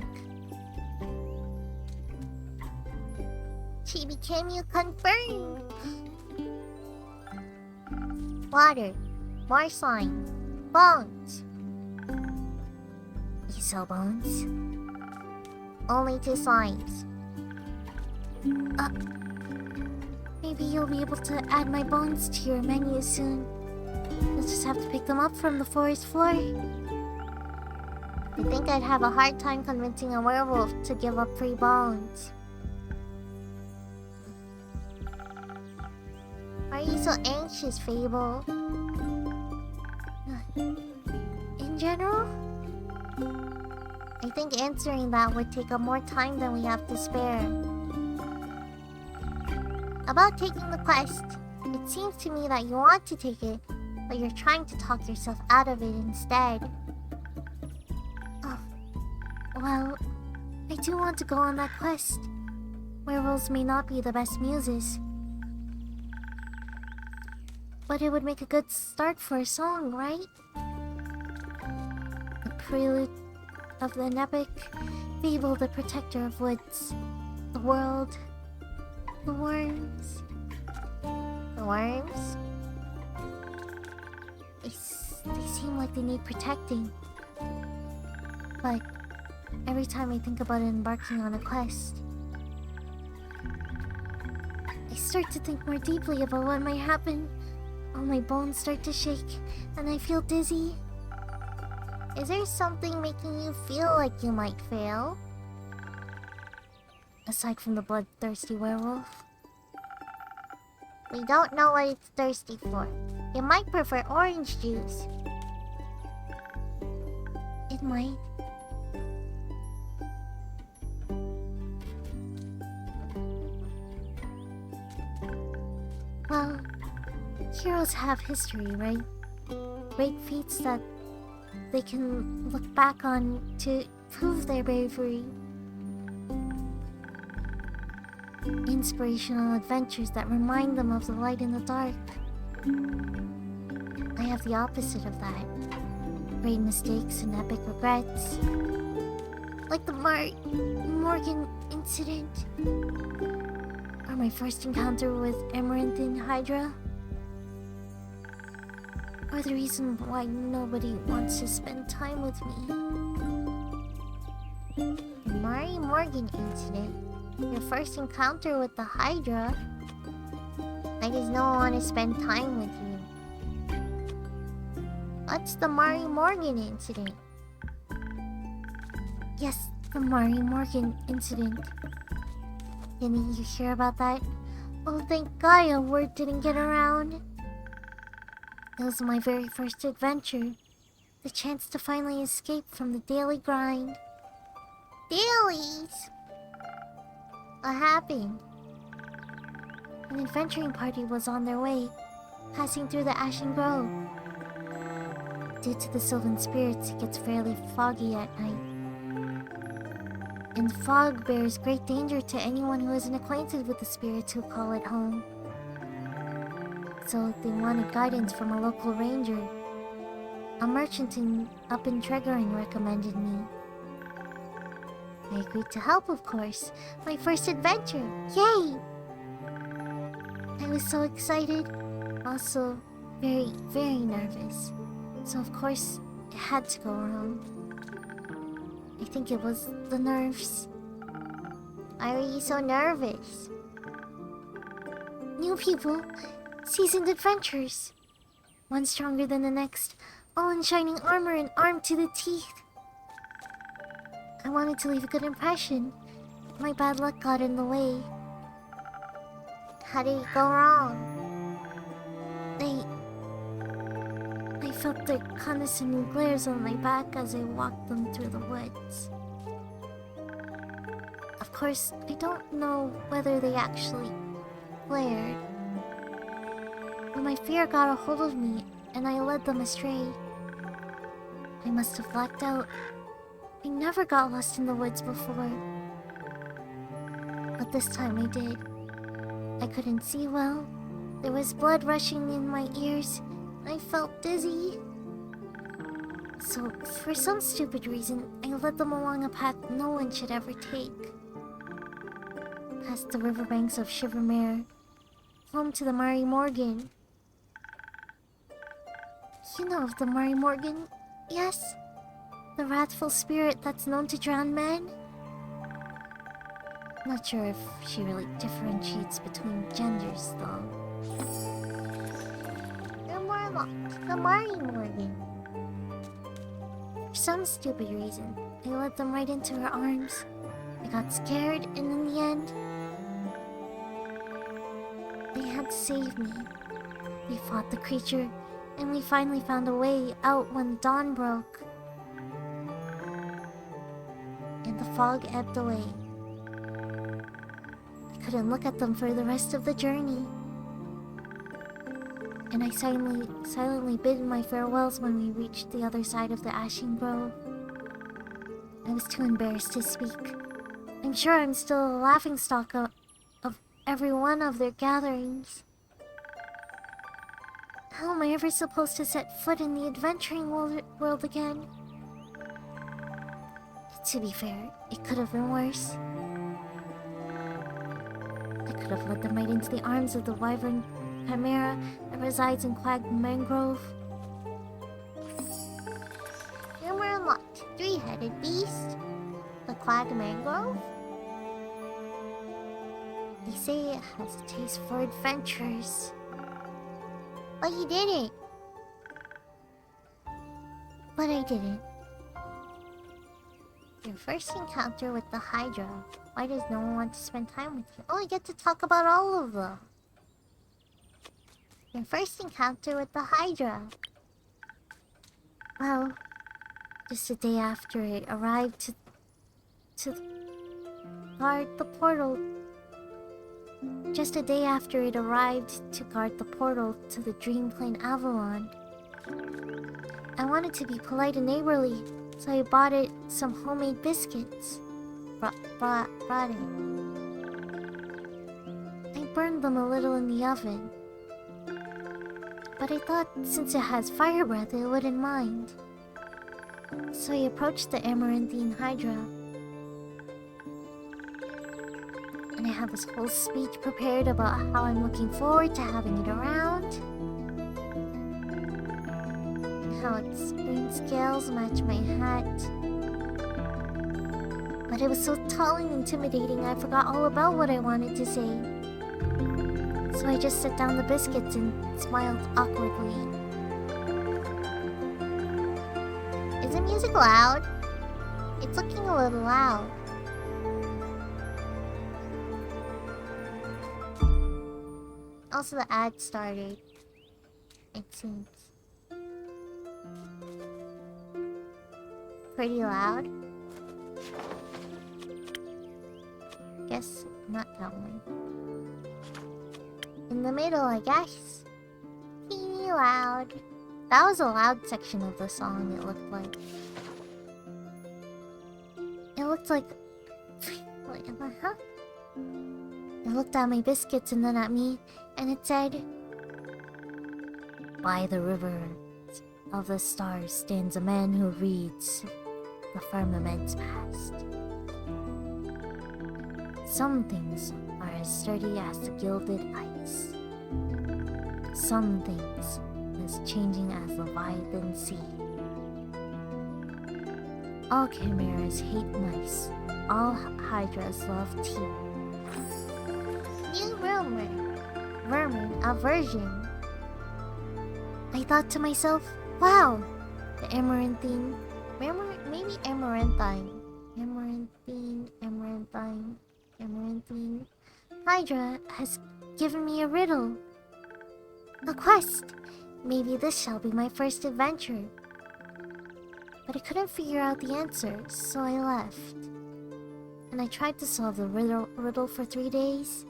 Chibi, can you confirm? Water. More slime. Bones. sell bones. Only to slimes. Maybe you'll be able to add my bones to your menu soon. You'll just have to pick them up from the forest floor. I think I'd have a hard time convincing a werewolf to give up free bones. Why are you so anxious, Fable? In general? I think answering that would take up more time than we have to spare. About taking the quest, it seems to me that you want to take it, but you're trying to talk yourself out of it instead. Oh, well, I do want to go on that quest. Werewolves may not be the best muses, but it would make a good start for a song, right? The prelude of an epic, Fable the protector of woods, the world, the worms. The worms? They seem like they need protecting. But every time I think about embarking on a quest, I start to think more deeply about what might happen. All my bones start to shake, and I feel dizzy. Is there something making you feel like you might fail? Aside from the bloodthirsty werewolf. We don't know what it's thirsty for. It might prefer orange juice. It might. Well, heroes have history, right? Great feats that they can look back on to prove their bravery. Inspirational adventures that remind them of the light in the dark. I have the opposite of that. Great mistakes and epic regrets. Like the Morgan incident. Or my first encounter with Emeranthin Hydra. Or the reason why nobody wants to spend time with me. The Mari Morgan incident? Your first encounter with the Hydra? Why does no one want to spend time with you? What's the Mari Morgan incident? Yes, the Mari Morgan incident. Didn't you hear about that? Oh, thank Gaia, word didn't get around. It was my very first adventure. The chance to finally escape from the daily grind. Dailies? What happened? An adventuring party was on their way, passing through the Ashen Grove. Due to the Sylvan spirits, it gets fairly foggy at night. And fog bears great danger to anyone who isn't acquainted with the spirits who call it home. So they wanted guidance from a local ranger. A merchant up in Tregoring recommended me. I agreed to help, of course. My first adventure! Yay! I was so excited. Also, very, very nervous. So of course, it had to go wrong. I think it was the nerves. Why were you so nervous? New people, seasoned adventurers. One stronger than the next, all in shining armor and armed to the teeth. I wanted to leave a good impression. My bad luck got in the way. How did it go wrong? I felt their condescending glares on my back as I walked them through the woods. Of course, I don't know whether they actually glared. But my fear got a hold of me, and I led them astray. I must have blacked out. I never got lost in the woods before. But this time I did. I couldn't see well. There was blood rushing in my ears. I felt dizzy. So, for some stupid reason, I led them along a path no one should ever take. Past the riverbanks of Shivermere, home to the Mari Morgan. You know of the Mari Morgan, yes? The wrathful spirit that's known to drown men? Not sure if she really differentiates between genders, though. You're more locked. The Mari Morgan. For some stupid reason, I led them right into her arms. I got scared, and in the end, they had to save me. They fought the creature, and we finally found a way out when the dawn broke. And the fog ebbed away. I couldn't look at them for the rest of the journey. And I silently bid my farewells when we reached the other side of the Ashen Grove. I was too embarrassed to speak. I'm sure I'm still a laughingstock of every one of their gatherings. How am I ever supposed to set foot in the adventuring world again? To be fair, it could have been worse. I could have led them right into the arms of the wyvern chimera that resides in Quag Mangrove. Humor unlocked. Three-headed beast. The Quag Mangrove. They say it has a taste for adventures. But you didn't. But I didn't. Your first encounter with the Hydra. Why does no one want to spend time with you? Oh, I get to talk about all of them. Your first encounter with the Hydra. Well, just a day after it arrived to guard the portal. Just a day after it arrived to guard the portal to the Dreamplane Avalon. I wanted to be polite and neighborly, so I bought it some homemade biscuits. Brought it. I burned them a little in the oven. But I thought since it has fire breath, it wouldn't mind. So I approached the Amaranthine Hydra. And I have this whole speech prepared about how I'm looking forward to having it around. And how its green scales match my hat. But it was so tall and intimidating, I forgot all about what I wanted to say. So I just set down the biscuits and smiled awkwardly. Is the music loud? It's looking a little loud. Also, the ad started. It seems pretty loud. Guess not that one. In the middle, I guess. Teeny loud. That was a loud section of the song, it looked like. It looked like... Huh? It looked at my biscuits and then at me, and it said... By the river of the stars stands a man who reads the firmament's past. Some things are as sturdy as the gilded ice. Some things as changing as the vibrant sea. All chimeras hate mice. All hydras love tea. New rumor. Vermin aversion. I thought to myself, wow, the amaranthine, Maybe amaranthine. Amaranthine. Hydra has given me a riddle. A quest. Maybe this shall be my first adventure. But I couldn't figure out the answer, so I left. And I tried to solve the riddle for 3 days.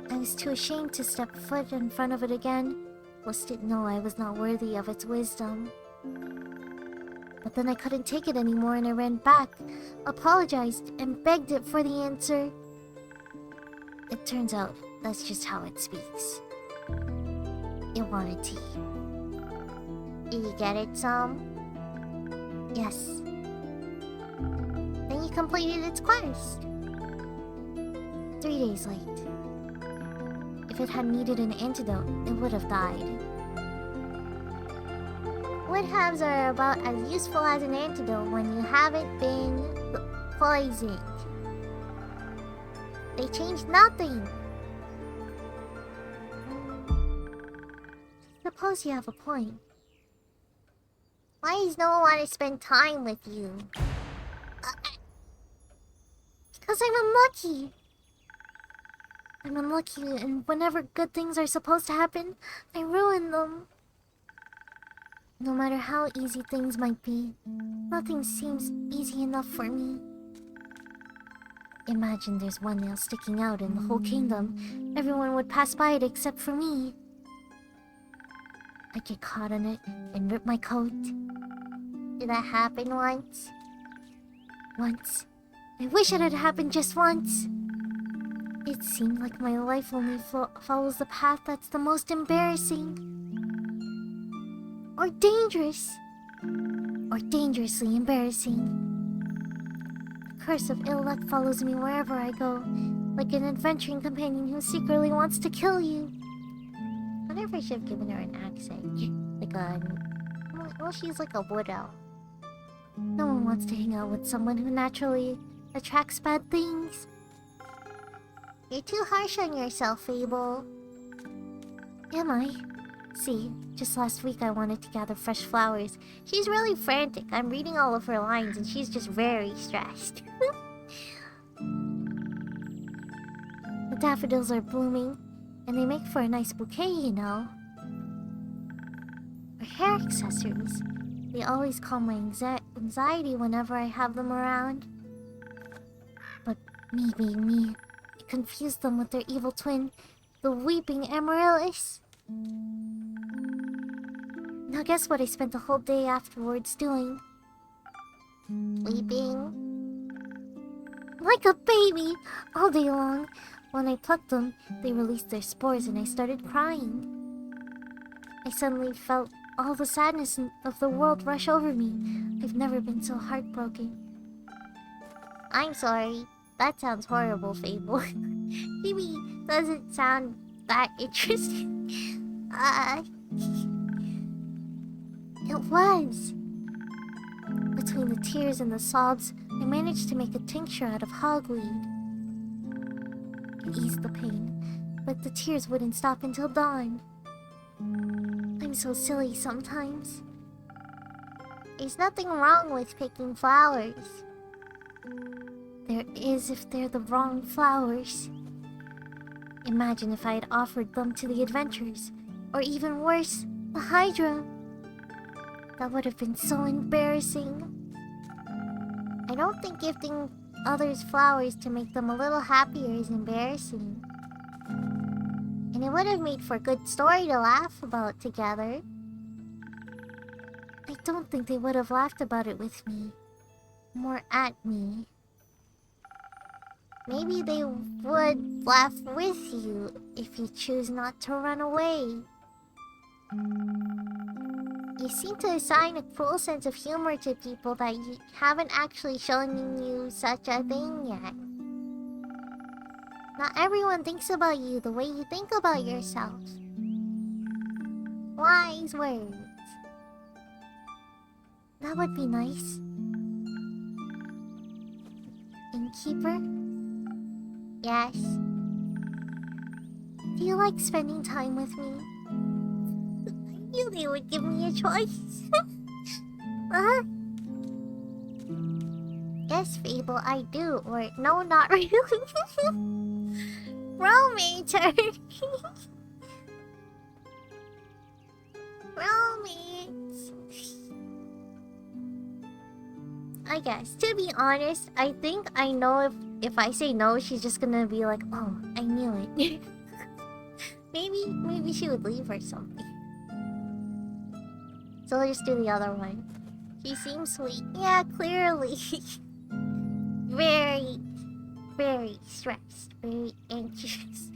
I was too ashamed to step foot in front of it again, lest it know I was not worthy of its wisdom. But then I couldn't take it anymore and I ran back, apologized, and begged it for the answer. It turns out that's just how it speaks. It wanted tea. Did you get it some? Yes. Then you completed its quest. 3 days late. If it had needed an antidote, it would have died. Wood halves are about as useful as an antidote when you haven't been poisoned. They change nothing. Suppose you have a point. Why does no one want to spend time with you? Because I'm unlucky. I'm unlucky, and whenever good things are supposed to happen, I ruin them. No matter how easy things might be, nothing seems easy enough for me. Imagine there's one nail sticking out in the whole kingdom. Everyone would pass by it except for me. I'd get caught on it and rip my coat. Did that happen once? Once. I wish it had happened just once. It seemed like my life only follows the path that's the most embarrassing. Or dangerous. Or dangerously embarrassing. The curse of ill luck follows me wherever I go, like an adventuring companion who secretly wants to kill you. I wonder if I should have given her an accent. Like a... Well, she's like a wood owl. No one wants to hang out with someone who naturally attracts bad things. You're too harsh on yourself, Fable. Am I? See, just last week I wanted to gather fresh flowers. She's really frantic. I'm reading all of her lines and she's just very stressed. The daffodils are blooming, and they make for a nice bouquet, you know. Or hair accessories. They always calm my anxiety whenever I have them around. But me being me, I confused them with their evil twin, the Weeping Amaryllis. Now guess what I spent the whole day afterwards doing? Weeping. Like a baby, all day long. When I plucked them, they released their spores and I started crying. I suddenly felt all the sadness of the world rush over me. I've never been so heartbroken. I'm sorry. That sounds horrible, Fable. Chibi doesn't sound that interesting. It was. Between the tears and the sobs, I managed to make a tincture out of hogweed. It eased the pain, but the tears wouldn't stop until dawn. I'm so silly sometimes. There's nothing wrong with picking flowers. There is if they're the wrong flowers. Imagine if I had offered them to the adventurers, or even worse, the Hydra. That would have been so embarrassing. I don't think gifting others flowers to make them a little happier is embarrassing. And it would have made for a good story to laugh about together. I don't think they would have laughed about it with me. More at me. Maybe they would laugh with you if you choose not to run away. You seem to assign a cruel sense of humor to people that you haven't actually shown you such a thing yet. Not everyone thinks about you the way you think about yourself. Wise words. That would be nice. Innkeeper? Yes. Do you like spending time with me? I knew they would give me a choice. Yes, Fable, I do. Or, no, not really. Romator. Romance. I guess, to be honest, I think I know if I say no, she's just gonna be like, oh, I knew it. Maybe she would leave or something. So let's just do the other one. She seems sweet. Yeah, clearly. Very, very stressed. Very anxious.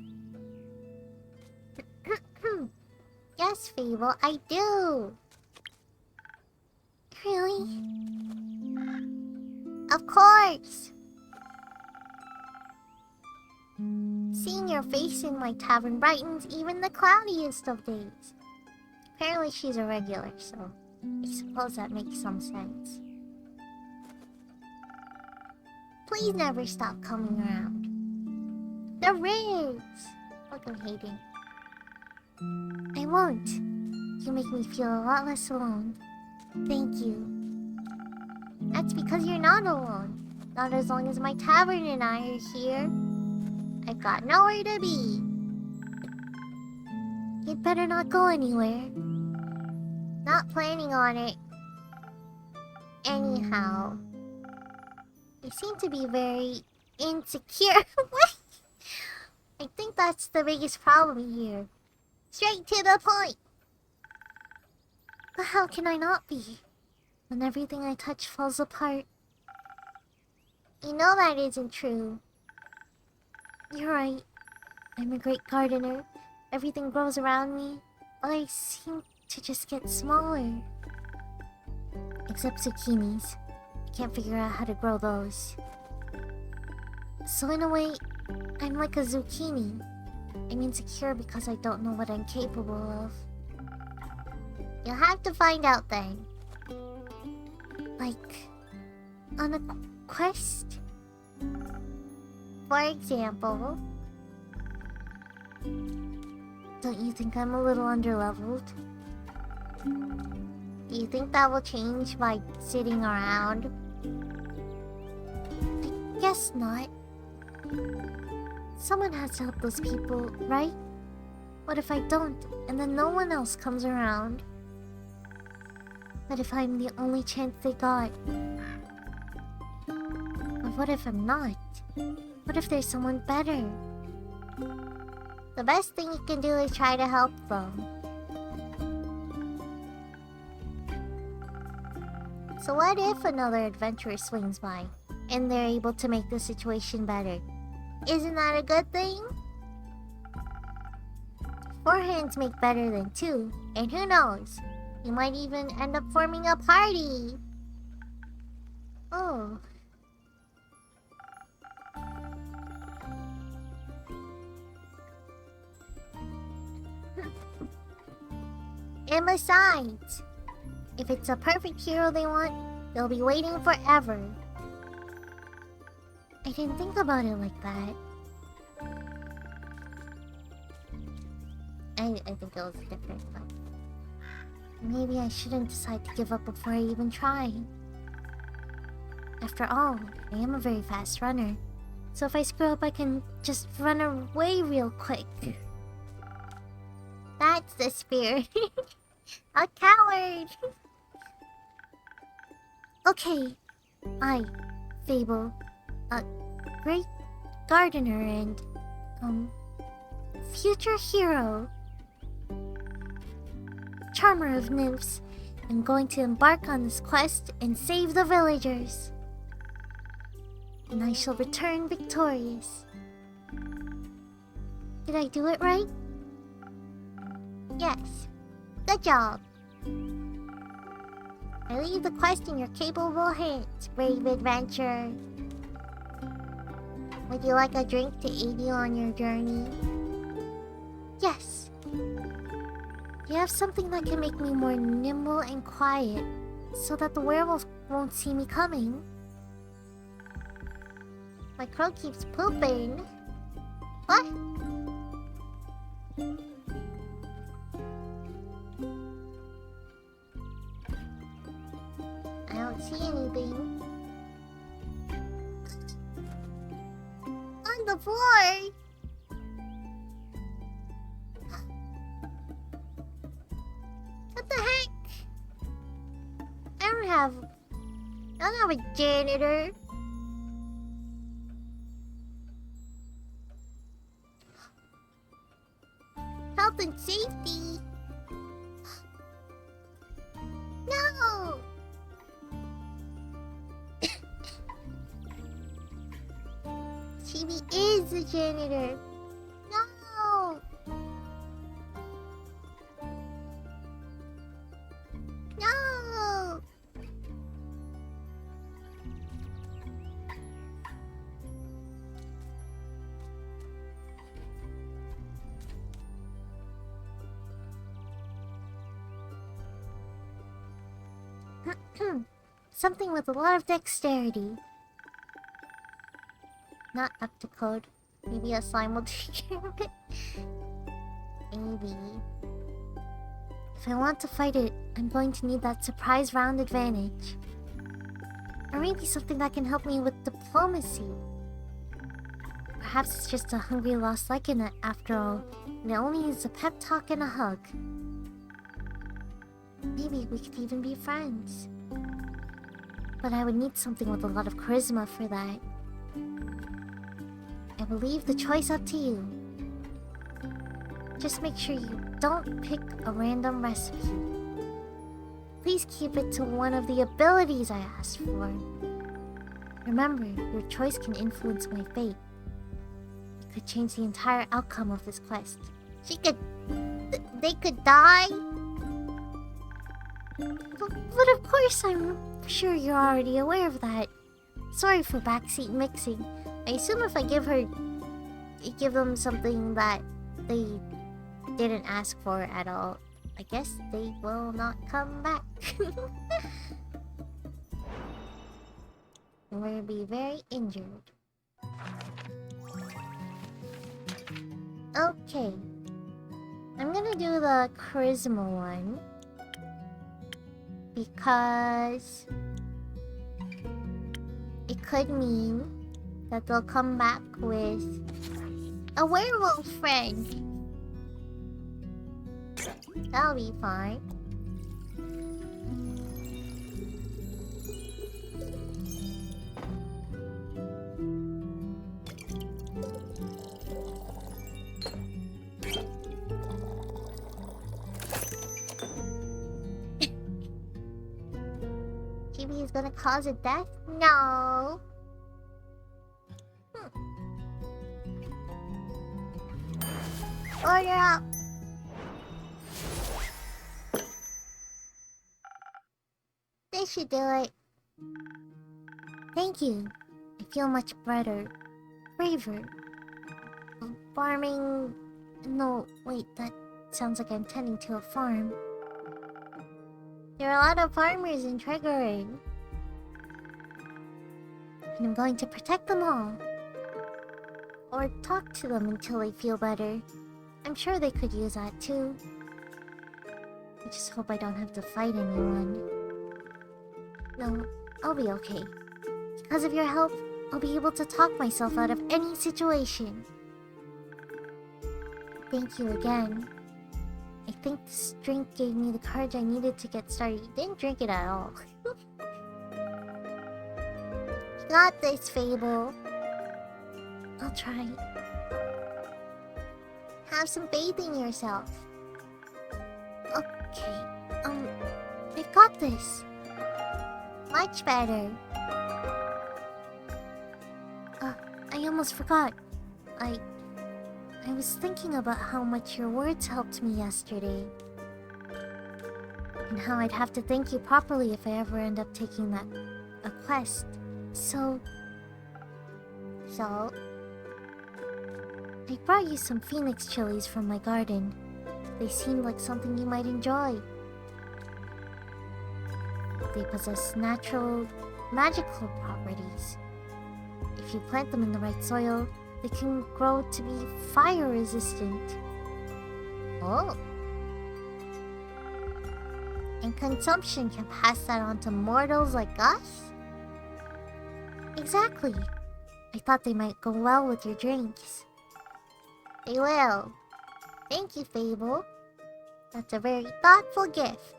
Yes, Fable, I do. Really? Of course! Seeing your face in my tavern brightens even the cloudiest of days. Apparently she's a regular, so I suppose that makes some sense. Please never stop coming around. The rings! Look, I'm hating. I won't. You make me feel a lot less alone. Thank you. That's because you're not alone. Not as long as my tavern and I are here. I've got nowhere to be. You'd better not go anywhere. Not planning on it. Anyhow. You seem to be very insecure. What? I think that's the biggest problem here. Straight to the point. But how can I not be? When everything I touch falls apart. You know that isn't true. You're right. I'm a great gardener. Everything grows around me. But I seem to just get smaller. Except zucchinis. I can't figure out how to grow those. So in a way, I'm like a zucchini. I'm insecure because I don't know what I'm capable of. You'll have to find out then. Like, on a quest? For example... Don't you think I'm a little underleveled? Do you think that will change by sitting around? I guess not. Someone has to help those people, right? What if I don't, and then no one else comes around? What if I'm the only chance they got? Or what if I'm not? What if there's someone better? The best thing you can do is try to help them. So what if another adventurer swings by, and they're able to make the situation better? Isn't that a good thing? 4 hands make better than 2, and who knows? You might even end up forming a party! Oh. And besides, if it's a perfect hero they want, they'll be waiting forever. I didn't think about it like that. I think it was different, but... Maybe I shouldn't decide to give up before I even try. After all, I am a very fast runner. So if I screw up, I can just run away real quick. That's the spirit. A coward! Okay, I, Fable, a great gardener and, future hero, charmer of nymphs, am going to embark on this quest and save the villagers. And I shall return victorious. Did I do it right? Yes. Good job. I leave the quest in your capable hands, brave adventurer. Would you like a drink to aid you on your journey? Yes. Do you have something that can make me more nimble and quiet, so that the werewolf won't see me coming? My crow keeps pooping. What? I don't see anything. On the floor! What the heck? I don't have a janitor. Health and safety. No! Chibi is the janitor. No! No! Something with a lot of dexterity. Not up to code. Maybe a slime will take care of it. Maybe. If I want to fight it, I'm going to need that surprise round advantage. Or maybe something that can help me with diplomacy. Perhaps it's just a hungry lost lycan after all, and it only needs a pep talk and a hug. Maybe we could even be friends. But I would need something with a lot of charisma for that. I will leave the choice up to you. Just make sure you don't pick a random recipe. Please keep it to one of the abilities I asked for. Remember, your choice can influence my fate. It could change the entire outcome of this quest. They could die? But of course, I'm sure you're already aware of that. Sorry for backseat mixing. I assume if I give them something that they didn't ask for at all, I guess they will not come back. We'll be very injured. Okay. I'm gonna do the charisma one. Because it could mean that they'll come back with a werewolf friend. That'll be fine. Chibi is gonna cause a death? No. Order up. This should do it. Thank you. I feel much better. Braver. Farming... No, wait, that sounds like I'm tending to a farm. There are a lot of farmers in Triggering. And I'm going to protect them all. Or talk to them until they feel better. I'm sure they could use that too. I just hope I don't have to fight anyone. No, I'll be okay. Because of your help, I'll be able to talk myself out of any situation. Thank you again. I think this drink gave me the courage I needed to get started. You didn't drink it at all. You got this, Fable. I'll try. Have some faith in yourself. Okay, I've got this. Much better. I almost forgot. I was thinking about how much your words helped me yesterday. And how I'd have to thank you properly if I ever end up taking a quest. So... I brought you some phoenix chilies from my garden. They seemed like something you might enjoy. They possess natural, magical properties. If you plant them in the right soil, they can grow to be fire resistant. Oh. And consumption can pass that on to mortals like us? Exactly. I thought they might go well with your drinks. They will. Thank you, Fable. That's a very thoughtful gift.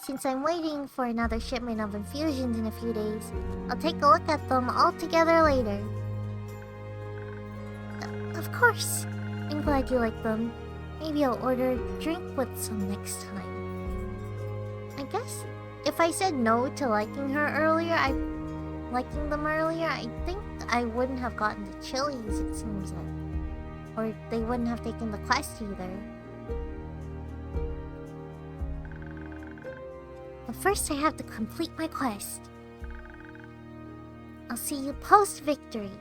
Since I'm waiting for another shipment of infusions in a few days, I'll take a look at them all together later. Of course. I'm glad you like them. Maybe I'll order a drink with some next time. I guess if I said no to liking them earlier, I think I wouldn't have gotten the chilies, it seems like. Or they wouldn't have taken the quest either. But first I have to complete my quest. I'll see you post-victory.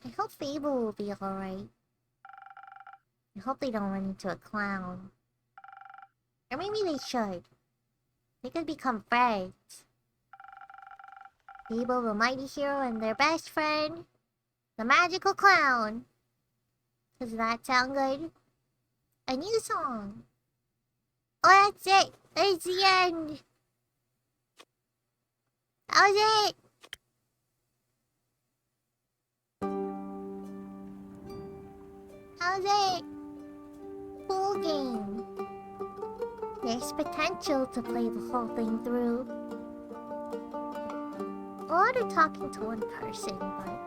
I hope Fable will be alright. I hope they don't run into a clown. Or maybe they should. They could become friends. Fable, the mighty hero, and their best friend, the magical clown. Does that sound good? A new song. Oh, that's it. It's the end. That was it. How's it? Cool game. There's potential to play the whole thing through. A lot of talking to one person, but...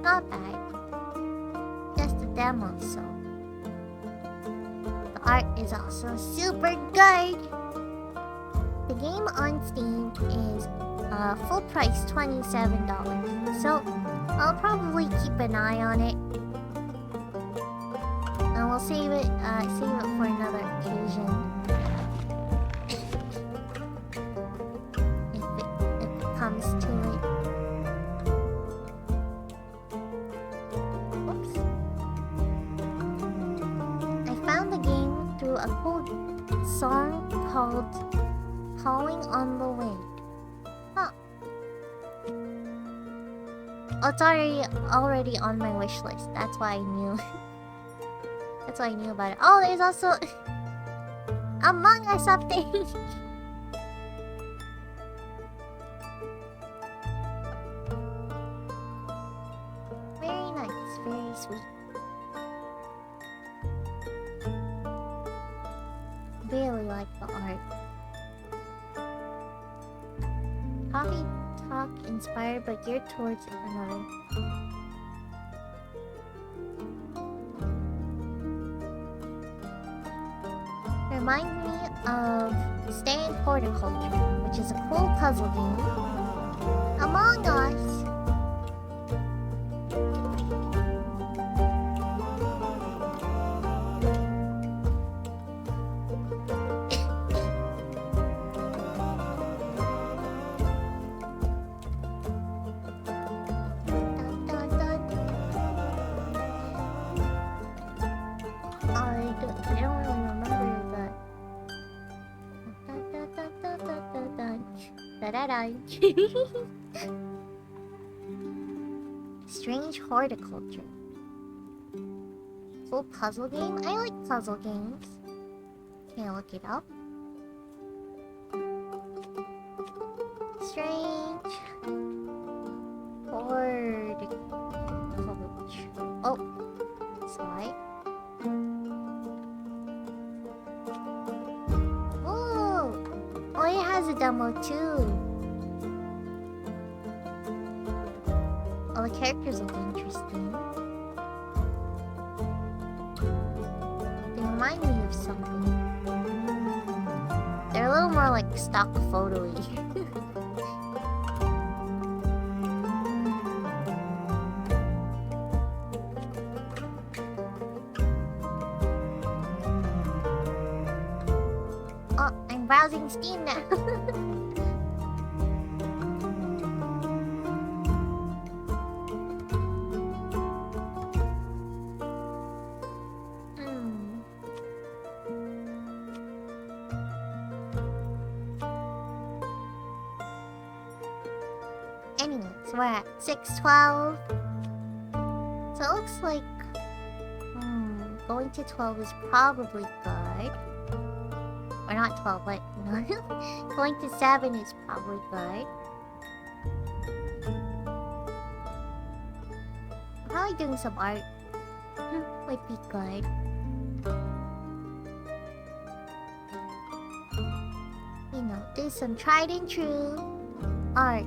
not bad. Just a demo, so... the art is also super good! The game on Steam is full price $27, so I'll probably keep an eye on it. And we'll save it for another occasion. if it comes to it. Oops. I found the game through a cool song called Calling on the Wind. Huh. Oh, it's already on my wish list. That's why I knew. That's why I knew about it. Oh, there's also Among Us update. Very nice, very sweet. Really like the art. Coffee Talk inspired but geared towards another. Reminds me of Stay in Horticulture, which is a cool puzzle game. Among Us. Strange Horticulture. Full puzzle game? I like puzzle games. Can I look it up? Strange Horticulture. Oh, sorry. Oh, it has a demo too. All the characters look interesting. They remind me of something. They're a little more like stock photo-y. Oh, I'm browsing Steam now. We're at 6:12. So it looks like going to 12 is probably good. Or not 12, but going to 7 is probably good. Probably doing some art would be good. You know, do some tried and true art.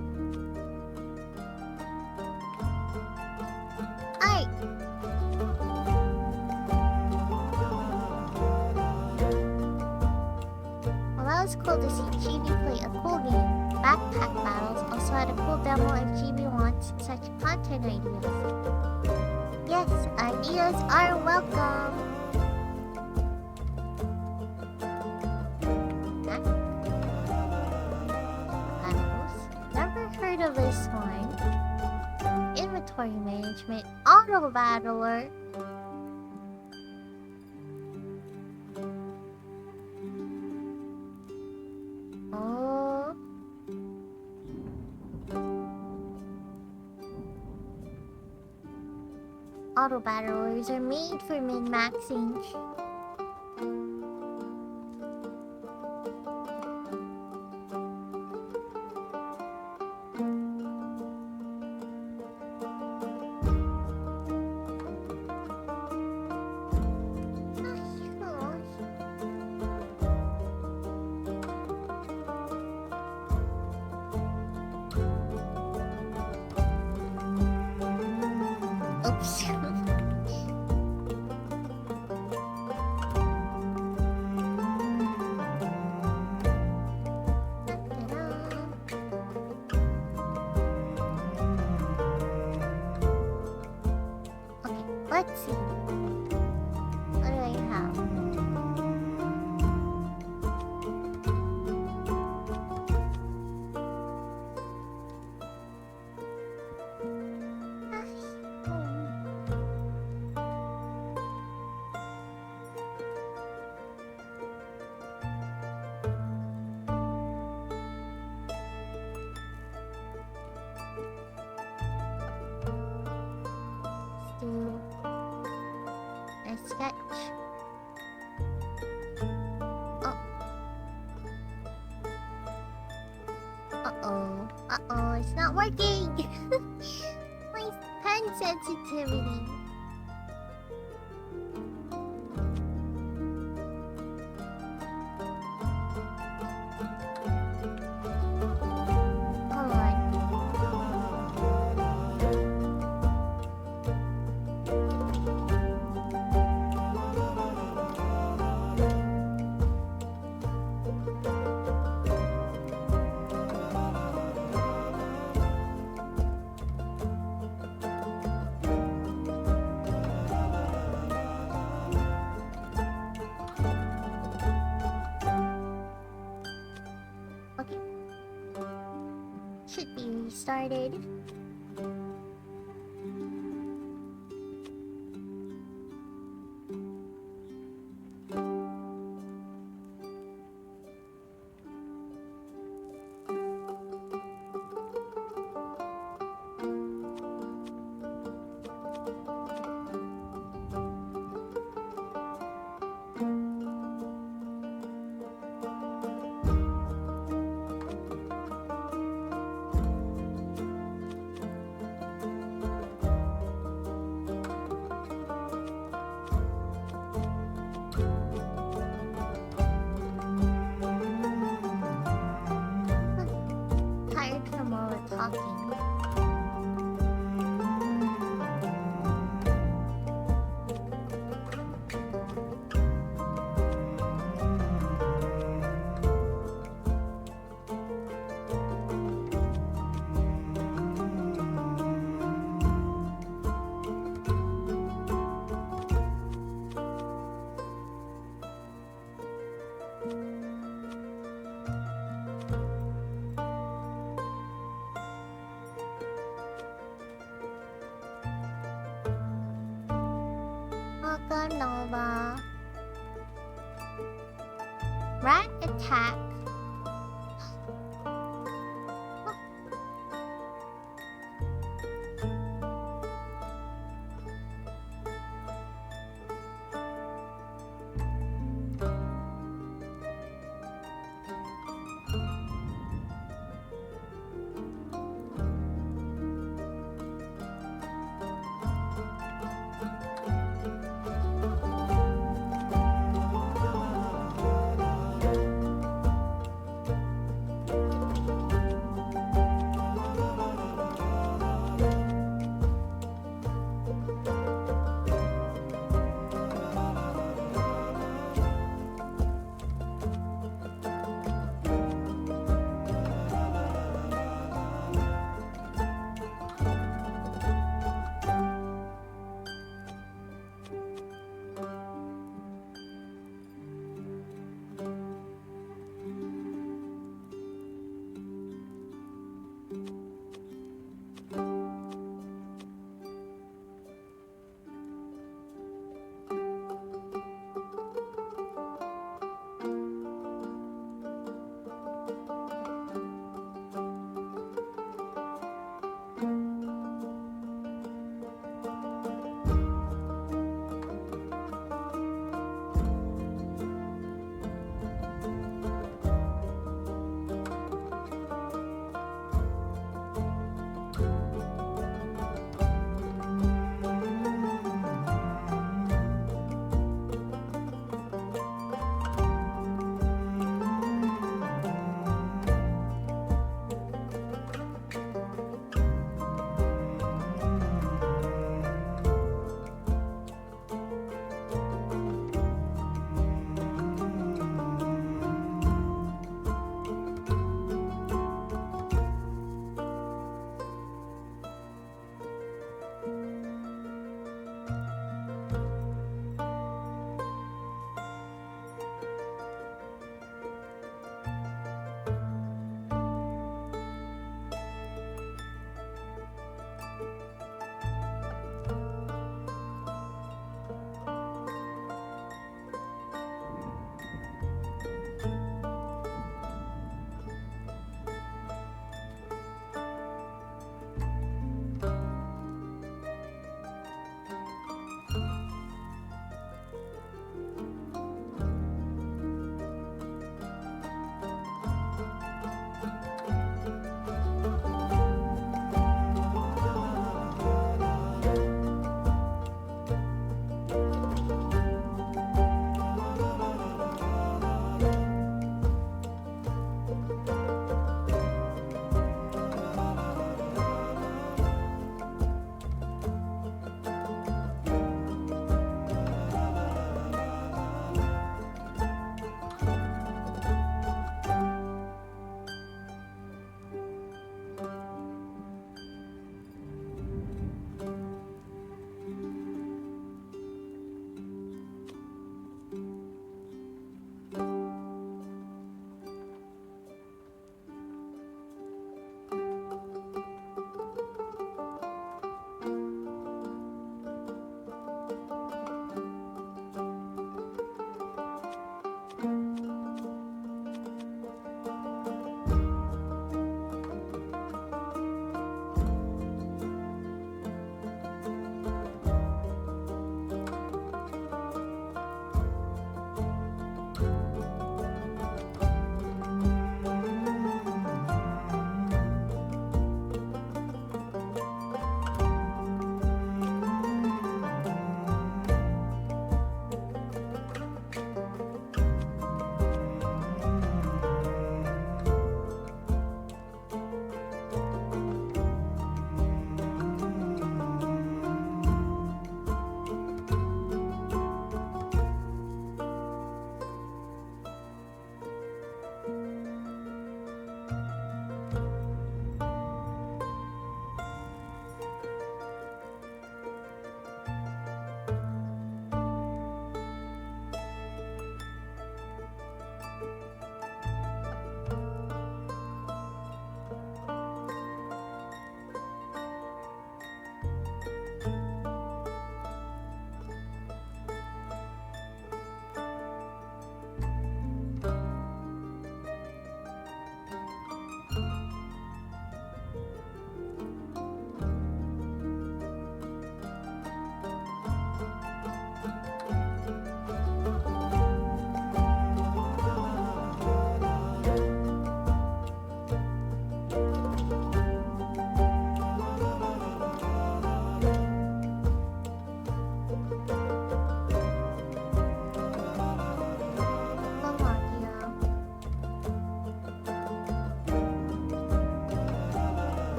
It's cool to see Chibi play a cool game. Backpack Battles also had a cool demo if Chibi wants such content ideas. Yes, ideas are welcome. Battles. Never heard of this one. Inventory inventory management. Auto battler. Oh. Auto battlers are made for min-maxing. Oops. Okay, let's see. What do I have? Let's do a sketch. Oh. Uh-oh, it's not working! My pen sensitivity. Hold on. Okay. Should be restarted. Tired from all the talking. Welcome, Nova. Rat attack.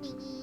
party.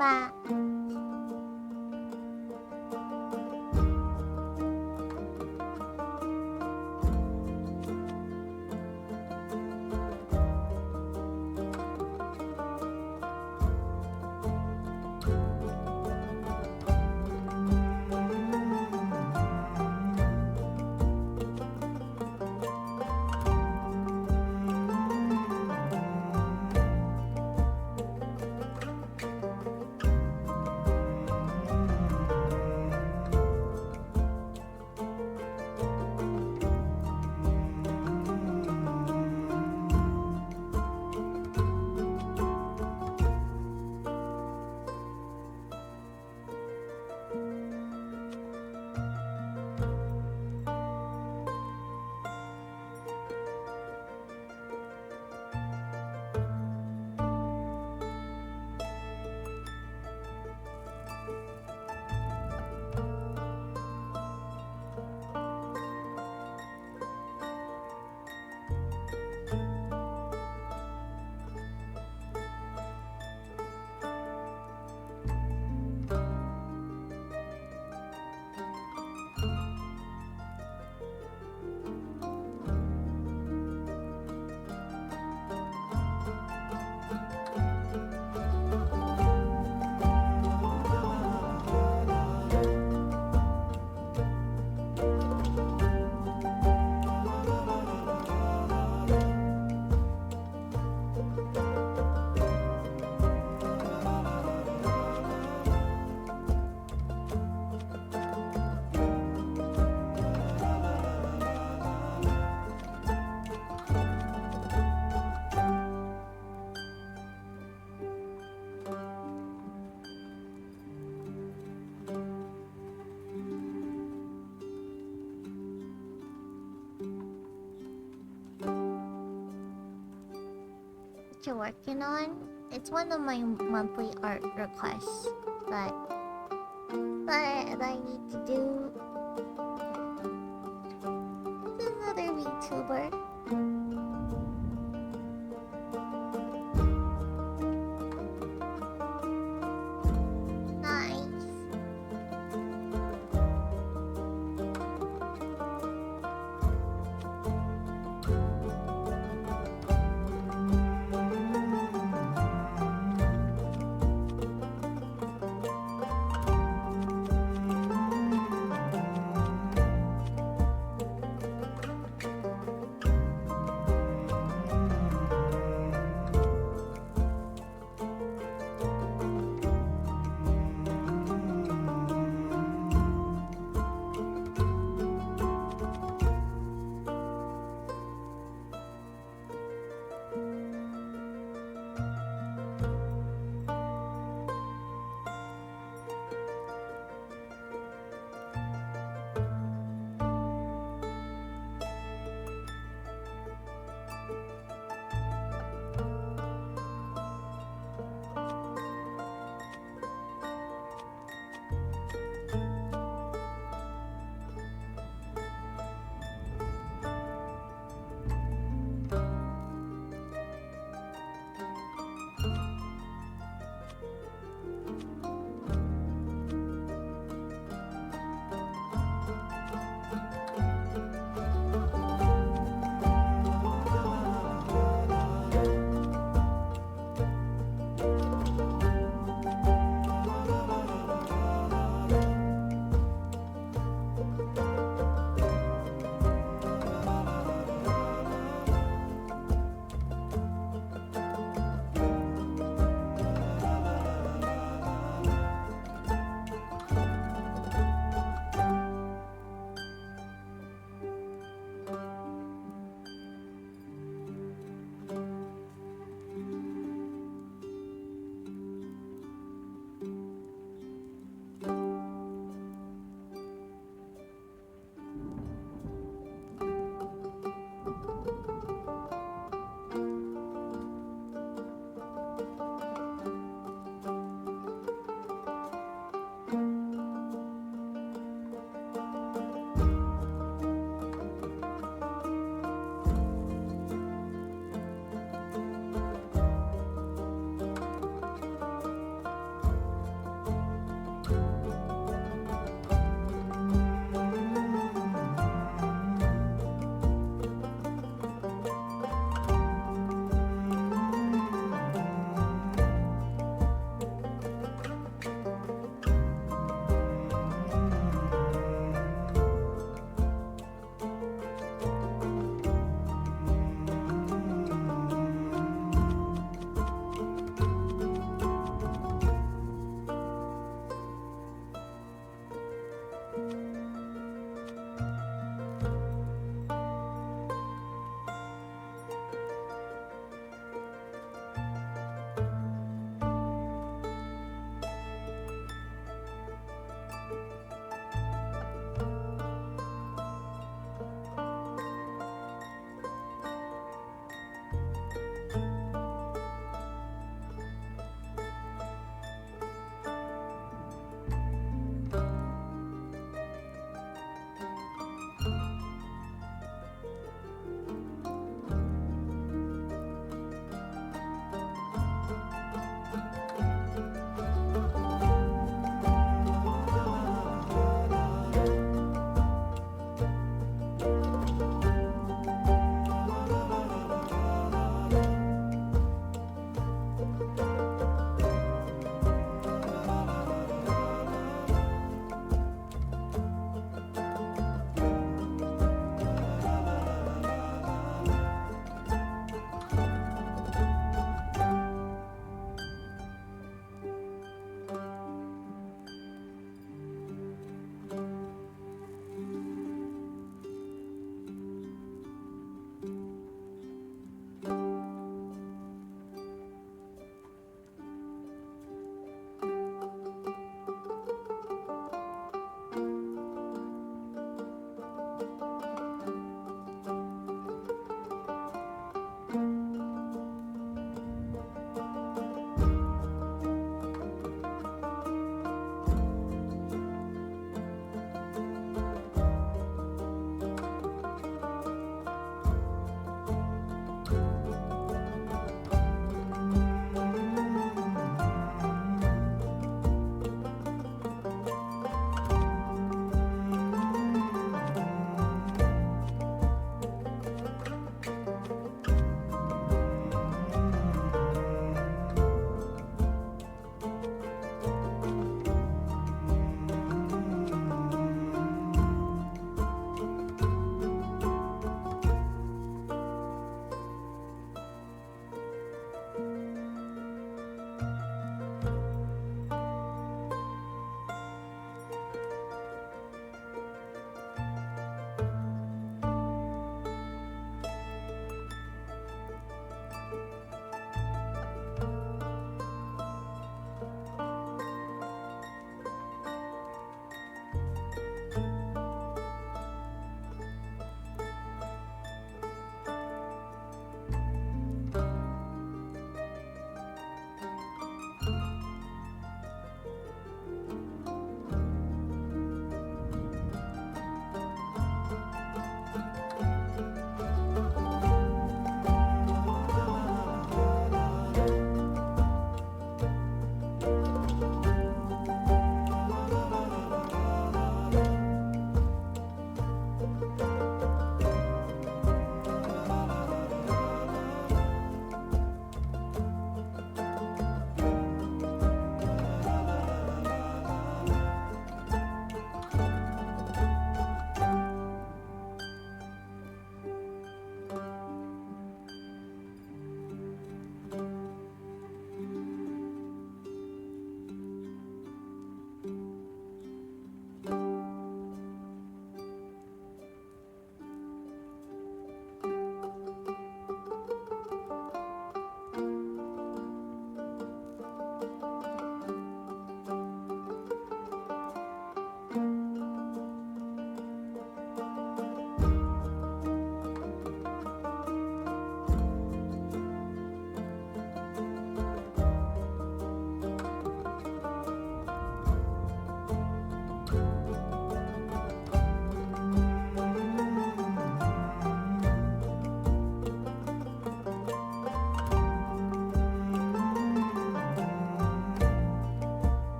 Tama. What you working on? It's one of my monthly art requests that I need to do. It's another VTuber. Nice.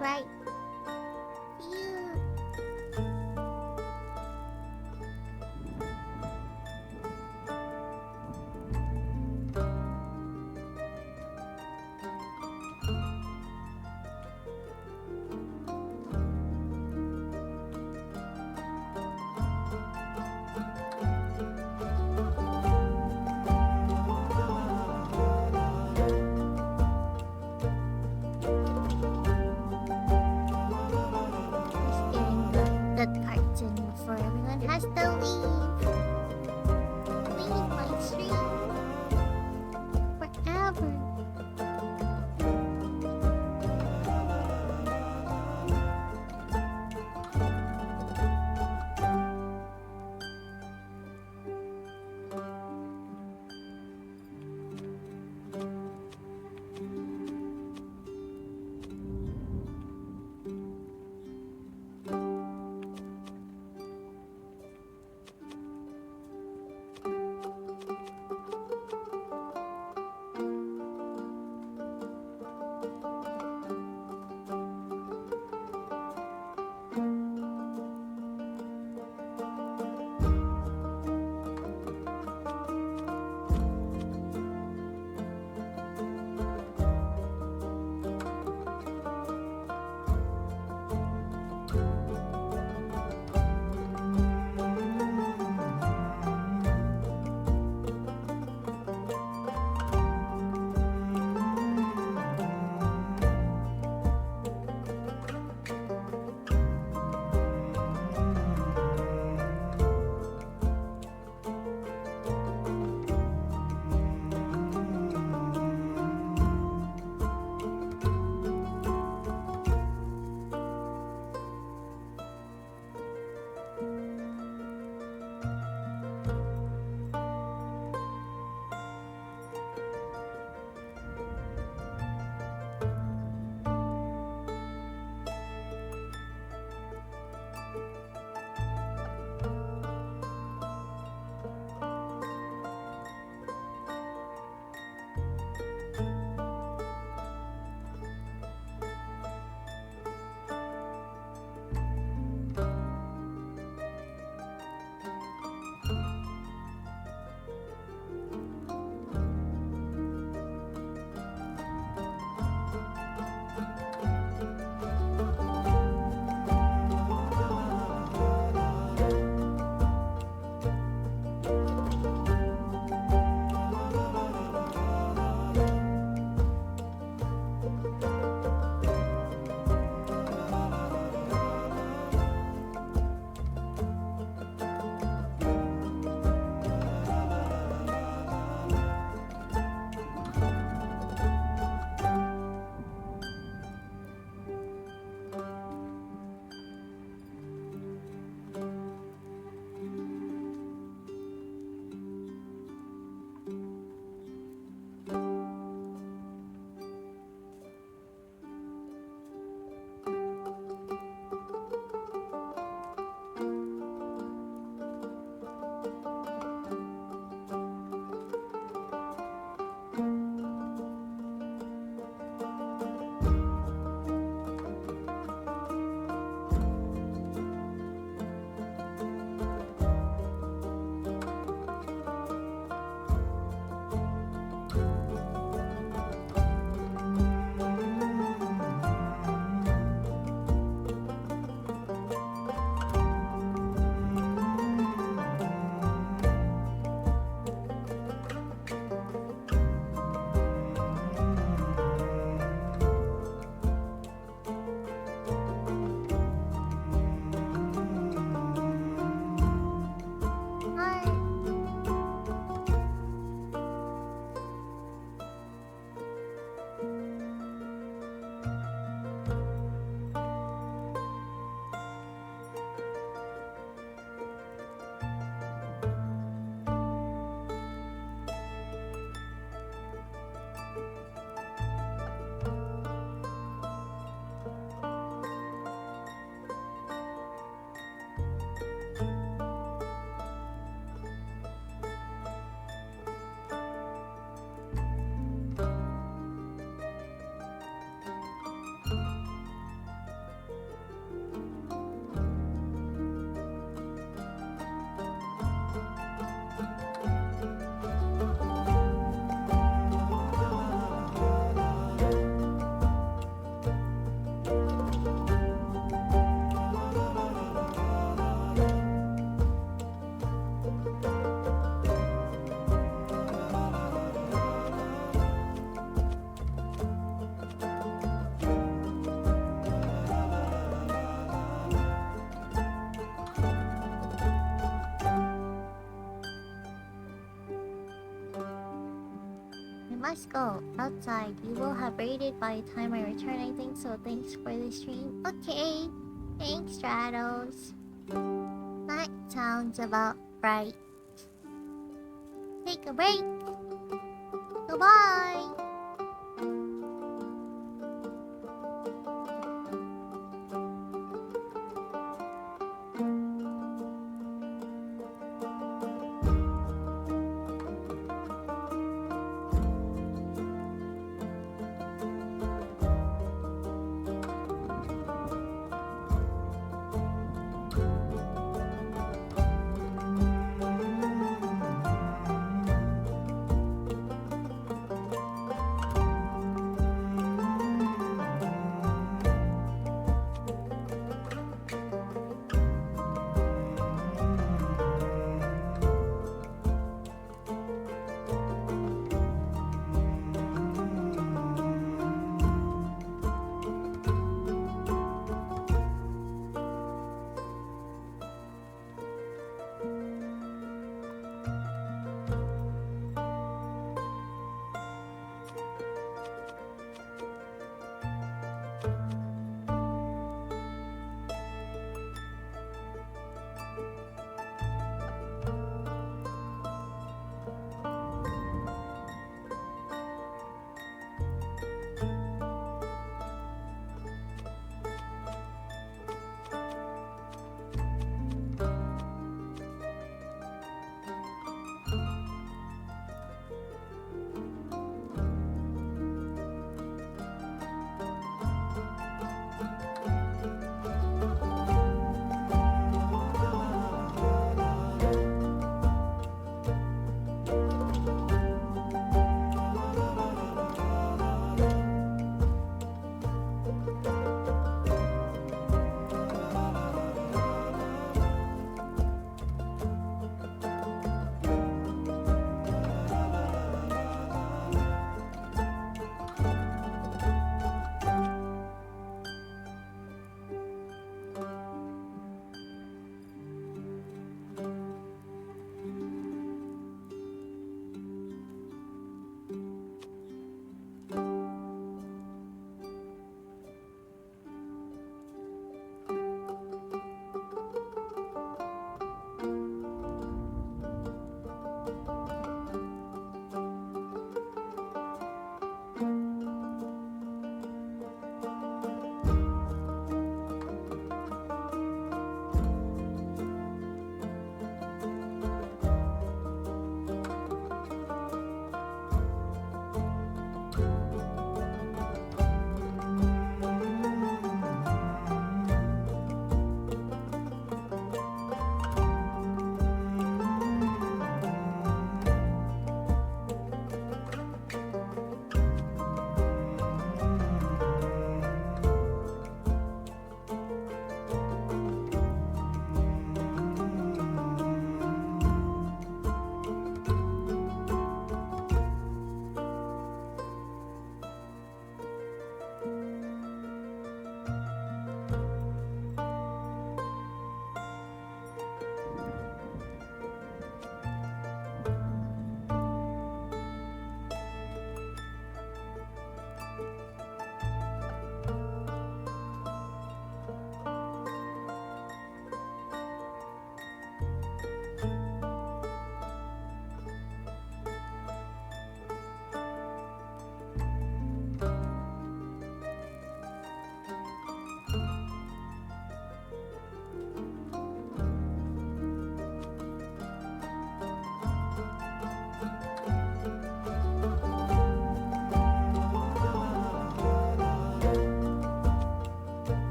right. Phew. must go outside. You will have raided by the time I return, I think, so thanks for the stream. Okay. Thanks, Stratos. That sounds about right. Take a break. Goodbye.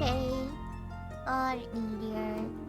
Okay. Or meteor.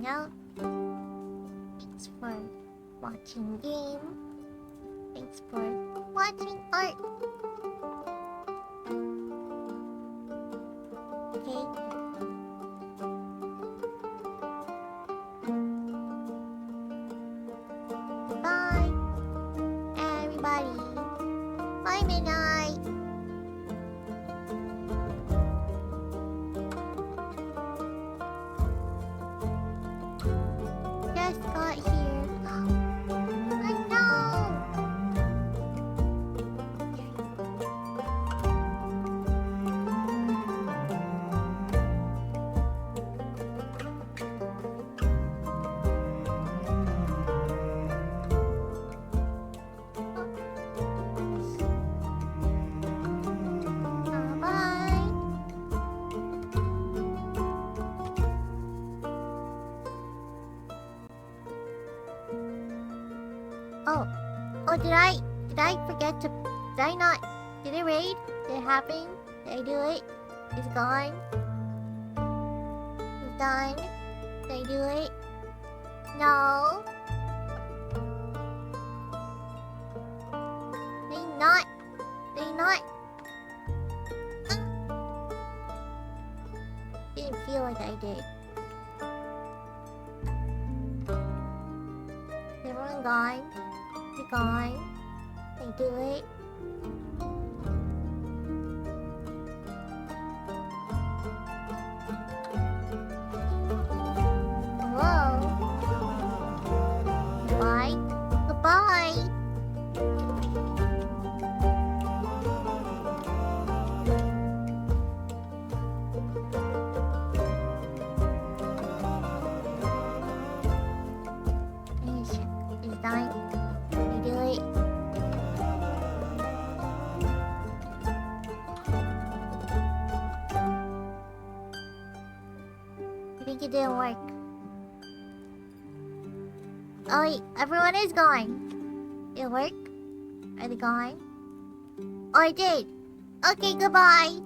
hang out. Thanks for watching game. Thanks for watching art. Okay. Bye, everybody. Bye, Midnight. Just got here. Oh no! Bye. Oh, did I forget to, did I not, did it raid? Did it happen? Did I do it? It's gone? It's done? Did I do it? No. They not. Didn't feel like I did. Is everyone gone? Is it gone? They do it? Hello? Goodbye? Goodbye! It's done. They do it. I think it didn't work. Oh wait, everyone is gone. Did it work? Are they gone? Oh, I did. Okay, goodbye.